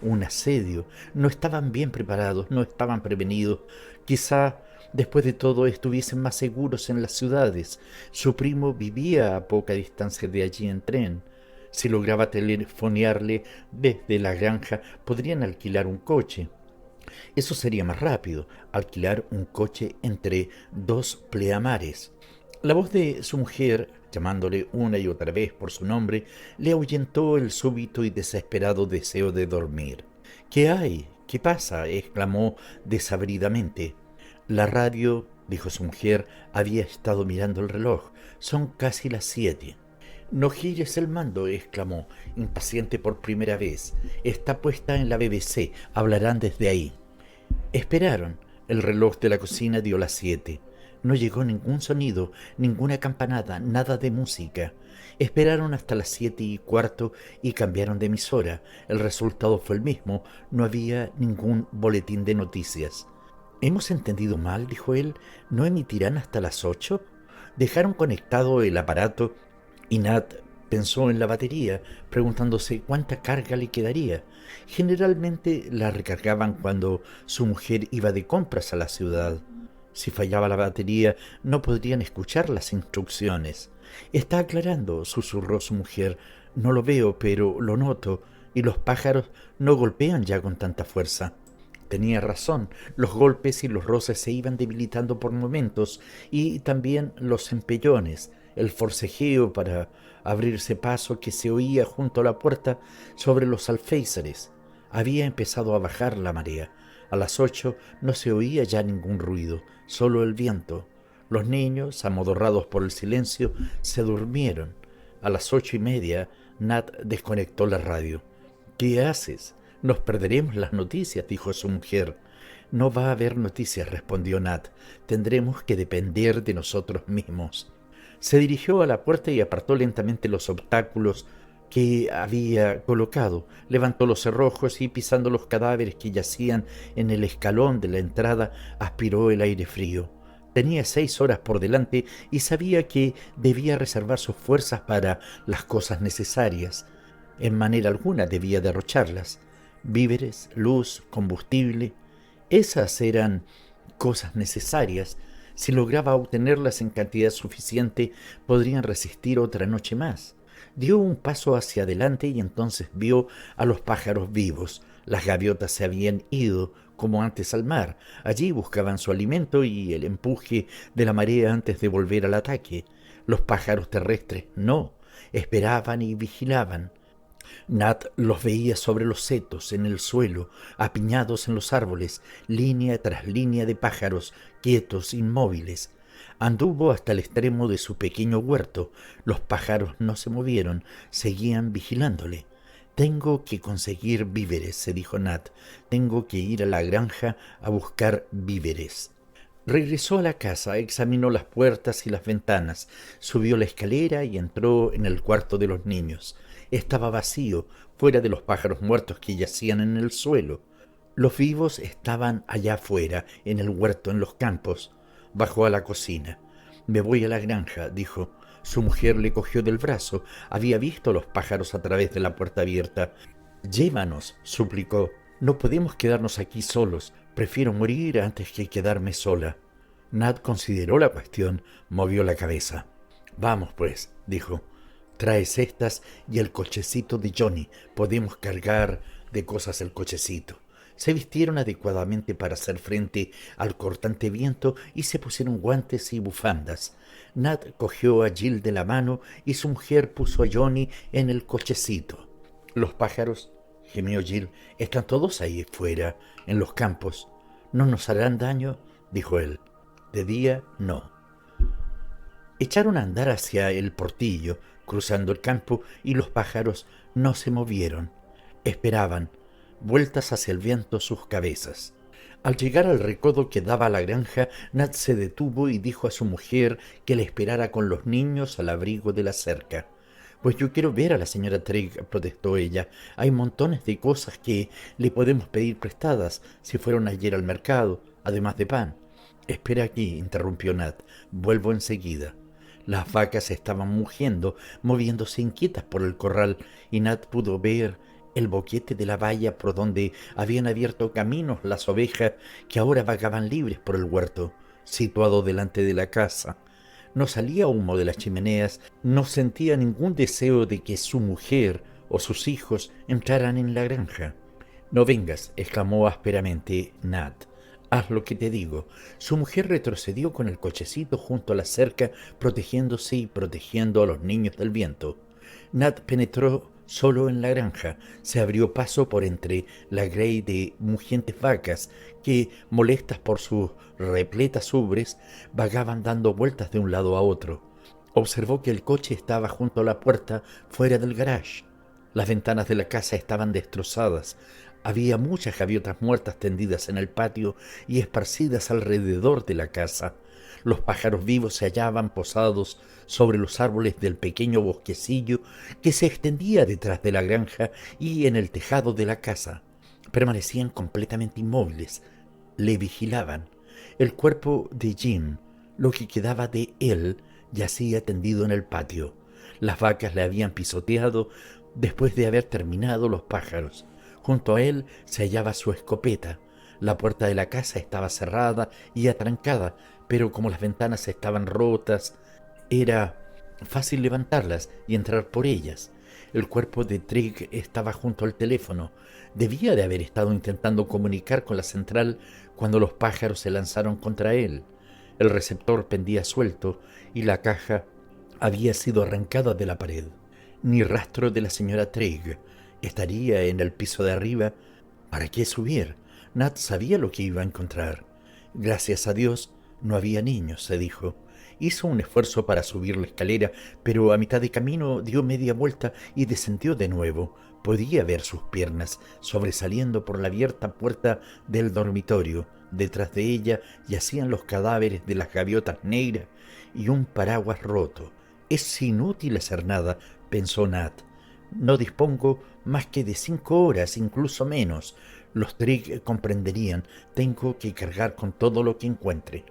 un asedio. No estaban bien preparados, no estaban prevenidos. Quizá, después de todo, estuviesen más seguros en las ciudades. Su primo vivía a poca distancia de allí en tren. Si lograba telefonearle desde la granja, podrían alquilar un coche. Eso sería más rápido, alquilar un coche entre dos pleamares. La voz de su mujer, llamándole una y otra vez por su nombre, le ahuyentó el súbito y desesperado deseo de dormir. «¿Qué hay? ¿Qué pasa?», exclamó desabridamente. «La radio», dijo su mujer, había estado mirando el reloj. «Son casi las 7». «No gires el mando», exclamó, impaciente por primera vez. «Está puesta en la BBC, hablarán desde ahí». Esperaron. El reloj de la cocina dio las 7. No llegó ningún sonido, ninguna campanada, nada de música. Esperaron hasta las 7:15 y cambiaron de emisora. El resultado fue el mismo, no había ningún boletín de noticias. «¿Hemos entendido mal?», dijo él. «¿No emitirán hasta las 8? Dejaron conectado el aparato y Nat pensó en la batería, preguntándose cuánta carga le quedaría. Generalmente la recargaban cuando su mujer iba de compras a la ciudad. Si fallaba la batería, no podrían escuchar las instrucciones. «Está aclarando», susurró su mujer. «No lo veo, pero lo noto, y los pájaros no golpean ya con tanta fuerza». Tenía razón, los golpes y los roces se iban debilitando por momentos, y también los empellones, el forcejeo para abrirse paso que se oía junto a la puerta sobre los alféizares. Había empezado a bajar la marea. A las 8 no se oía ya ningún ruido, solo el viento. Los niños, amodorrados por el silencio, se durmieron. A las 8:30, Nat desconectó la radio. «¿Qué haces? Nos perderemos las noticias», dijo su mujer. No va a haber noticias, respondió Nat. Tendremos que depender de nosotros mismos. Se dirigió a la puerta y apartó lentamente los obstáculos que había colocado. Levantó los cerrojos y, pisando los cadáveres que yacían en el escalón de la entrada, aspiró el aire frío. Tenía 6 horas por delante y sabía que debía reservar sus fuerzas para las cosas necesarias. En manera alguna debía derrocharlas. Víveres, luz, combustible, esas eran cosas necesarias. Si lograba obtenerlas en cantidad suficiente, podrían resistir otra noche más. Dio un paso hacia adelante y entonces vio a los pájaros vivos. Las gaviotas se habían ido, como antes, al mar. Allí buscaban su alimento y el empuje de la marea antes de volver al ataque. Los pájaros terrestres no, esperaban y vigilaban. Nat los veía sobre los setos, en el suelo, apiñados en los árboles, línea tras línea de pájaros, quietos, inmóviles. Anduvo hasta el extremo de su pequeño huerto. Los pájaros no se movieron, seguían vigilándole. «Tengo que conseguir víveres», se dijo Nat. «Tengo que ir a la granja a buscar víveres». Regresó a la casa, examinó las puertas y las ventanas, subió la escalera y entró en el cuarto de los niños. Estaba vacío, fuera de los pájaros muertos que yacían en el suelo. Los vivos estaban allá afuera, en el huerto, en los campos. Bajó a la cocina. «Me voy a la granja», dijo. Su mujer le cogió del brazo. Había visto los pájaros a través de la puerta abierta. «Llévanos», suplicó. «No podemos quedarnos aquí solos. Prefiero morir antes que quedarme sola». Nat consideró la cuestión, movió la cabeza. «Vamos, pues», dijo. «Trae cestas y el cochecito de Johnny. Podemos cargar de cosas el cochecito». Se vistieron adecuadamente para hacer frente al cortante viento y se pusieron guantes y bufandas. Nat cogió a Jill de la mano y su mujer puso a Johnny en el cochecito. «Los pájaros», gimió Jill, «están todos ahí fuera, en los campos. ¿No nos harán daño?», dijo él. «De día, no». Echaron a andar hacia el portillo, cruzando el campo, y los pájaros no se movieron. Esperaban, vueltas hacia el viento sus cabezas. Al llegar al recodo que daba a la granja, Nat se detuvo y dijo a su mujer que le esperara con los niños al abrigo de la cerca. «Pues yo quiero ver a la señora Trigg», protestó ella. «Hay montones de cosas que le podemos pedir prestadas si fueron ayer al mercado, además de pan». «Espera aquí», interrumpió Nat. «Vuelvo enseguida». Las vacas estaban mugiendo, moviéndose inquietas por el corral, y Nat pudo ver el boquete de la valla por donde habían abierto caminos las ovejas que ahora vagaban libres por el huerto, situado delante de la casa. No salía humo de las chimeneas, no sentía ningún deseo de que su mujer o sus hijos entraran en la granja. «No vengas», exclamó ásperamente Nat. «Haz lo que te digo». Su mujer retrocedió con el cochecito junto a la cerca, protegiéndose y protegiendo a los niños del viento. Nat penetró solo en la granja. Se abrió paso por entre la grey de mugientes vacas que, molestas por sus repletas ubres, vagaban dando vueltas de un lado a otro. Observó que el coche estaba junto a la puerta, fuera del garage. Las ventanas de la casa estaban destrozadas. Había muchas gaviotas muertas tendidas en el patio y esparcidas alrededor de la casa. Los pájaros vivos se hallaban posados sobre los árboles del pequeño bosquecillo que se extendía detrás de la granja y en el tejado de la casa. Permanecían completamente inmóviles. Le vigilaban. El cuerpo de Jim, lo que quedaba de él, yacía tendido en el patio. Las vacas le habían pisoteado después de haber terminado los pájaros. Junto a él se hallaba su escopeta. La puerta de la casa estaba cerrada y atrancada, pero como las ventanas estaban rotas, era fácil levantarlas y entrar por ellas. El cuerpo de Trigg estaba junto al teléfono. Debía de haber estado intentando comunicar con la central cuando los pájaros se lanzaron contra él. El receptor pendía suelto y la caja había sido arrancada de la pared. Ni rastro de la señora Trigg. ¿Estaría en el piso de arriba? ¿Para qué subir? Nat sabía lo que iba a encontrar. Gracias a Dios no había niños, se dijo. Hizo un esfuerzo para subir la escalera, pero a mitad de camino dio media vuelta y descendió de nuevo. Podía ver sus piernas sobresaliendo por la abierta puerta del dormitorio. Detrás de ella yacían los cadáveres de las gaviotas negras y un paraguas roto. Es inútil hacer nada, pensó Nat. No dispongo más que de 5 horas, incluso menos. Los Trigg comprenderían. Tengo que cargar con todo lo que encuentre.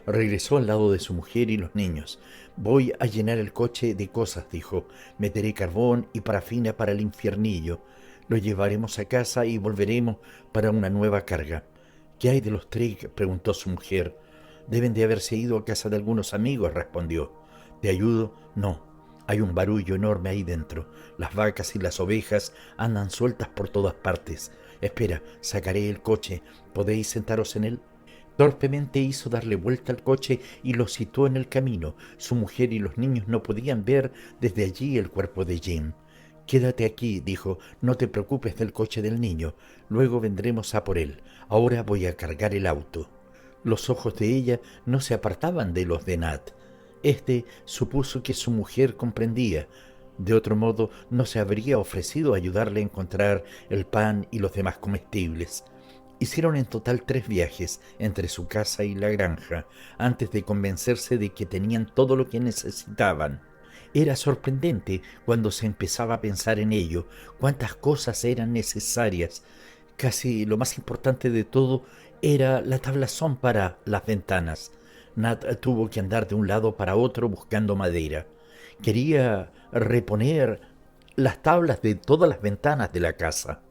Regresó al lado de su mujer y los niños. Voy a llenar el coche de cosas, dijo. Meteré carbón y parafina para el infiernillo. Lo llevaremos a casa y volveremos para una nueva carga. ¿Qué hay de los Trigg?, preguntó su mujer. Deben de haberse ido a casa de algunos amigos, respondió. ¿Te ayudo? No. Hay un barullo enorme ahí dentro. Las vacas y las ovejas andan sueltas por todas partes. Espera, sacaré el coche. ¿Podéis sentaros en él? Torpemente hizo darle vuelta al coche y lo situó en el camino. Su mujer y los niños no podían ver desde allí el cuerpo de Jim. Quédate aquí, dijo, no te preocupes del coche del niño. Luego vendremos a por él. Ahora voy a cargar el auto. Los ojos de ella no se apartaban de los de Nat. Este supuso que su mujer comprendía. De otro modo, no se habría ofrecido a ayudarle a encontrar el pan y los demás comestibles. Hicieron en total 3 viajes entre su casa y la granja, antes de convencerse de que tenían todo lo que necesitaban. Era sorprendente cuando se empezaba a pensar en ello, cuántas cosas eran necesarias. Casi lo más importante de todo era la tablazón para las ventanas. Nat tuvo que andar de un lado para otro buscando madera. Quería reponer las tablas de todas las ventanas de la casa.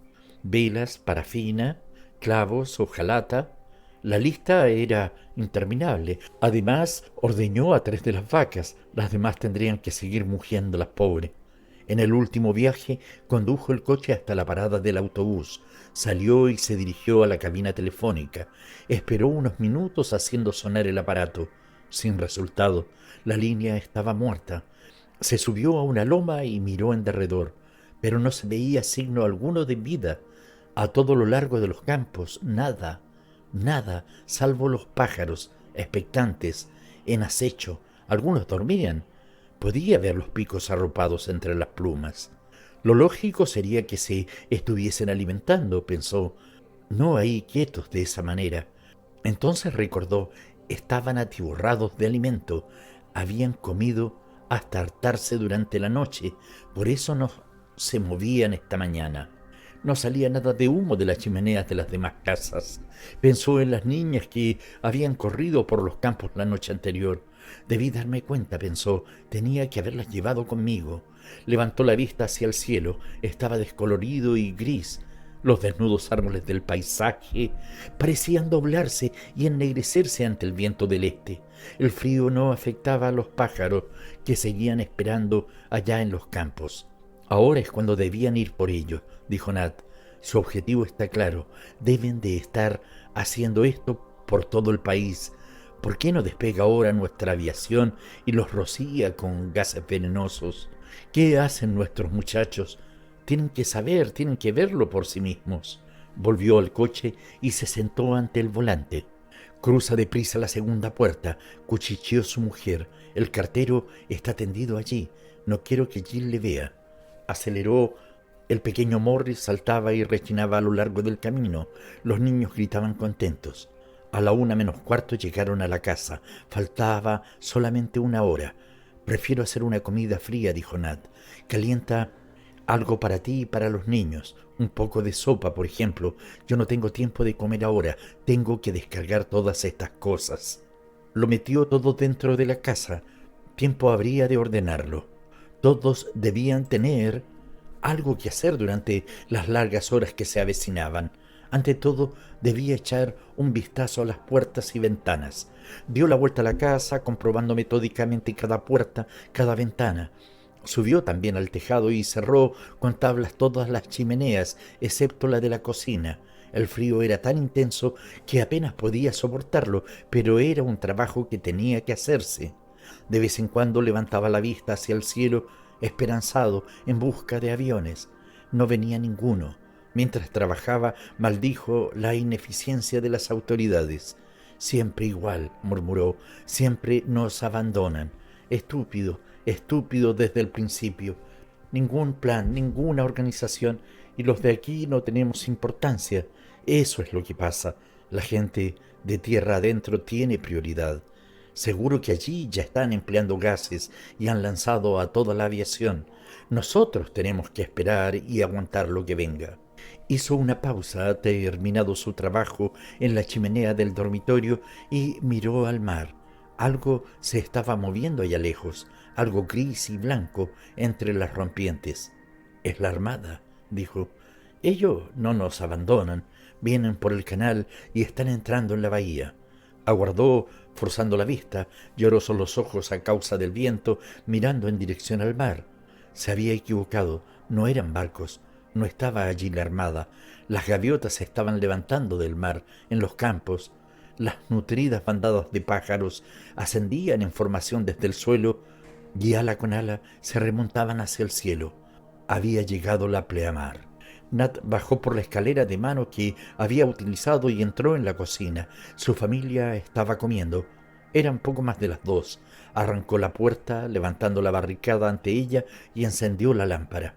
Velas, parafina, clavos, hojalata. La lista era interminable. Además, ordeñó a 3 de las vacas. Las demás tendrían que seguir mugiendo las pobres. En el último viaje, condujo el coche hasta la parada del autobús. Salió y se dirigió a la cabina telefónica. Esperó unos minutos haciendo sonar el aparato. Sin resultado. La línea estaba muerta. Se subió a una loma y miró en derredor, pero no se veía signo alguno de vida. A todo lo largo de los campos, nada, salvo los pájaros, expectantes, en acecho. Algunos dormían. Podía ver los picos arropados entre las plumas. Lo lógico sería que se estuviesen alimentando, pensó, no ahí quietos de esa manera. Entonces recordó, estaban atiborrados de alimento, habían comido hasta hartarse durante la noche, por eso no se movían esta mañana. No salía nada de humo de las chimeneas de las demás casas. Pensó en las niñas que habían corrido por los campos la noche anterior. Debí darme cuenta, pensó, tenía que haberlas llevado conmigo. Levantó la vista hacia el cielo, estaba descolorido y gris. Los desnudos árboles del paisaje parecían doblarse y ennegrecerse ante el viento del este. El frío no afectaba a los pájaros que seguían esperando allá en los campos. Ahora es cuando debían ir por ellos, dijo Nat. Su objetivo está claro. Deben de estar haciendo esto por todo el país. ¿Por qué no despega ahora nuestra aviación y los rocía con gases venenosos? ¿Qué hacen nuestros muchachos? Tienen que saber, tienen que verlo por sí mismos. Volvió al coche y se sentó ante el volante. Cruza deprisa la segunda puerta, cuchicheó su mujer. El cartero está tendido allí. No quiero que Jill le vea. Aceleró. El pequeño Morris saltaba y rechinaba a lo largo del camino. Los niños gritaban contentos. A la 1:45 llegaron a la casa. Faltaba solamente 1 hora. Prefiero hacer una comida fría, dijo Nat. Calienta algo para ti y para los niños. Un poco de sopa, por ejemplo. Yo no tengo tiempo de comer ahora. Tengo que descargar todas estas cosas. Lo metió todo dentro de la casa. Tiempo habría de ordenarlo. Todos debían tener algo que hacer durante las largas horas que se avecinaban. Ante todo, debía echar un vistazo a las puertas y ventanas. Dio la vuelta a la casa, comprobando metódicamente cada puerta, cada ventana. Subió también al tejado y cerró con tablas todas las chimeneas, excepto la de la cocina. El frío era tan intenso que apenas podía soportarlo, pero era un trabajo que tenía que hacerse. De vez en cuando levantaba la vista hacia el cielo, esperanzado, en busca de aviones. No venía ninguno. Mientras trabajaba, maldijo la ineficiencia de las autoridades. Siempre igual, murmuró, siempre nos abandonan. Estúpido desde el principio. Ningún plan, ninguna organización, y los de aquí no tenemos importancia. Eso es lo que pasa. La gente de tierra adentro tiene prioridad. Seguro que allí ya están empleando gases y han lanzado a toda la aviación. Nosotros tenemos que esperar y aguantar lo que venga. Hizo una pausa, terminado su trabajo en la chimenea del dormitorio, y miró al mar. Algo se estaba moviendo allá lejos, algo gris y blanco entre las rompientes. «Es la armada», dijo. «Ellos no nos abandonan, vienen por el canal y están entrando en la bahía». Aguardó, forzando la vista, llorosos los ojos a causa del viento, mirando en dirección al mar. Se había equivocado, no eran barcos, no estaba allí la armada. Las gaviotas se estaban levantando del mar, en los campos. Las nutridas bandadas de pájaros ascendían en formación desde el suelo y ala con ala se remontaban hacia el cielo. Había llegado la pleamar. Nat bajó por la escalera de mano que había utilizado y entró en la cocina. Su familia estaba comiendo. Eran poco más de las 2. Arrancó la puerta, levantando la barricada ante ella, y encendió la lámpara.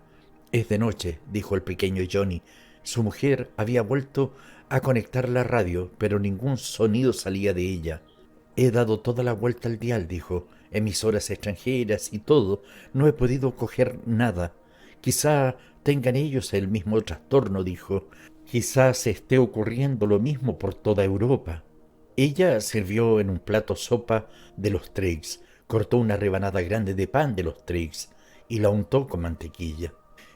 «Es de noche», dijo el pequeño Johnny. Su mujer había vuelto a conectar la radio, pero ningún sonido salía de ella. «He dado toda la vuelta al dial», dijo. «Emisoras extranjeras y todo. No he podido coger nada». «Quizá tengan ellos el mismo trastorno», dijo. «Quizá se esté ocurriendo lo mismo por toda Europa». Ella sirvió en un plato sopa de los Trix, cortó una rebanada grande de pan de los Trix y la untó con mantequilla.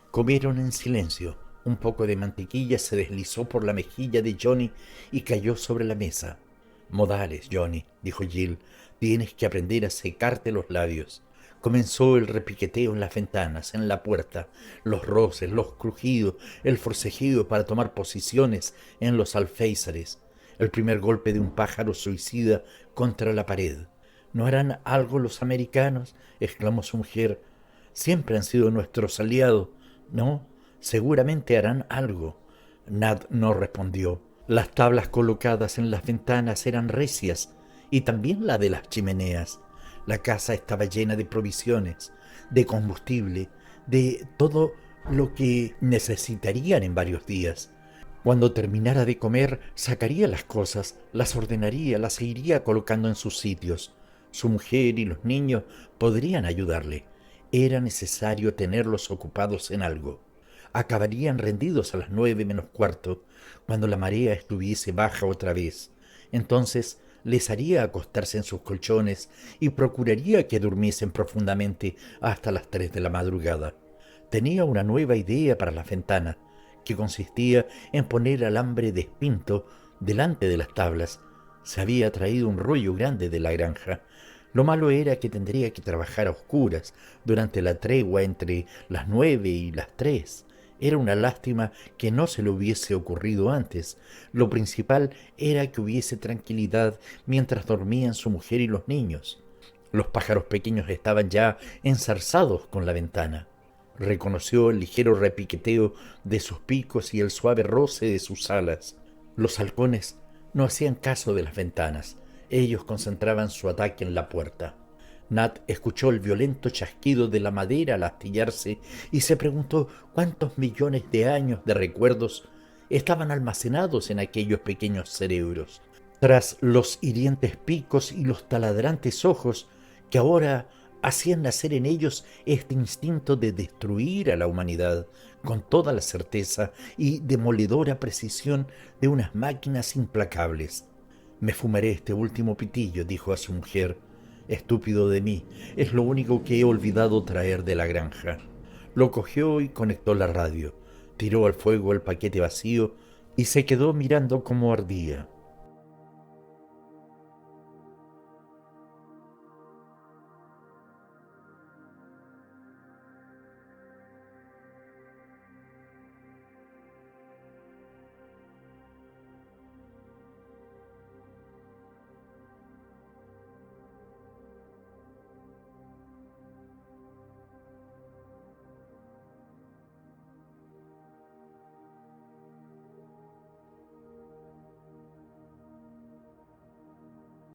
Comieron en silencio. Un poco de mantequilla se deslizó por la mejilla de Johnny y cayó sobre la mesa. «Modales, Johnny», dijo Jill, «tienes que aprender a secarte los labios». Comenzó el repiqueteo en las ventanas, en la puerta, los roces, los crujidos, el forcejeo para tomar posiciones en los alféizares, el primer golpe de un pájaro suicida contra la pared. «¿No harán algo los americanos?», exclamó su mujer. «Siempre han sido nuestros aliados». «No, seguramente harán algo». Nat no respondió. Las tablas colocadas en las ventanas eran recias, y también la de las chimeneas. La casa estaba llena de provisiones, de combustible, de todo lo que necesitarían en varios días. Cuando terminara de comer, sacaría las cosas, las ordenaría, las iría colocando en sus sitios. Su mujer y los niños podrían ayudarle. Era necesario tenerlos ocupados en algo. Acabarían rendidos a las 9 menos cuarto, cuando la marea estuviese baja otra vez. Entonces les haría acostarse en sus colchones y procuraría que durmiesen profundamente hasta las 3 de la madrugada. Tenía una nueva idea para las ventanas, que consistía en poner alambre de espinto delante de las tablas. Se había traído un rollo grande de la granja. Lo malo era que tendría que trabajar a oscuras durante la tregua entre las 9 y las 3. Era una lástima que no se le hubiese ocurrido antes. Lo principal era que hubiese tranquilidad mientras dormían su mujer y los niños. Los pájaros pequeños estaban ya enzarzados con la ventana. Reconoció el ligero repiqueteo de sus picos y el suave roce de sus alas. Los halcones no hacían caso de las ventanas. Ellos concentraban su ataque en la puerta. Nat escuchó el violento chasquido de la madera al astillarse y se preguntó cuántos millones de años de recuerdos estaban almacenados en aquellos pequeños cerebros. Tras los hirientes picos y los taladrantes ojos que ahora hacían nacer en ellos este instinto de destruir a la humanidad con toda la certeza y demoledora precisión de unas máquinas implacables. «Me fumaré este último pitillo», dijo a su mujer. «Estúpido de mí, es lo único que he olvidado traer de la granja». Lo cogió y conectó la radio, tiró al fuego el paquete vacío y se quedó mirando cómo ardía.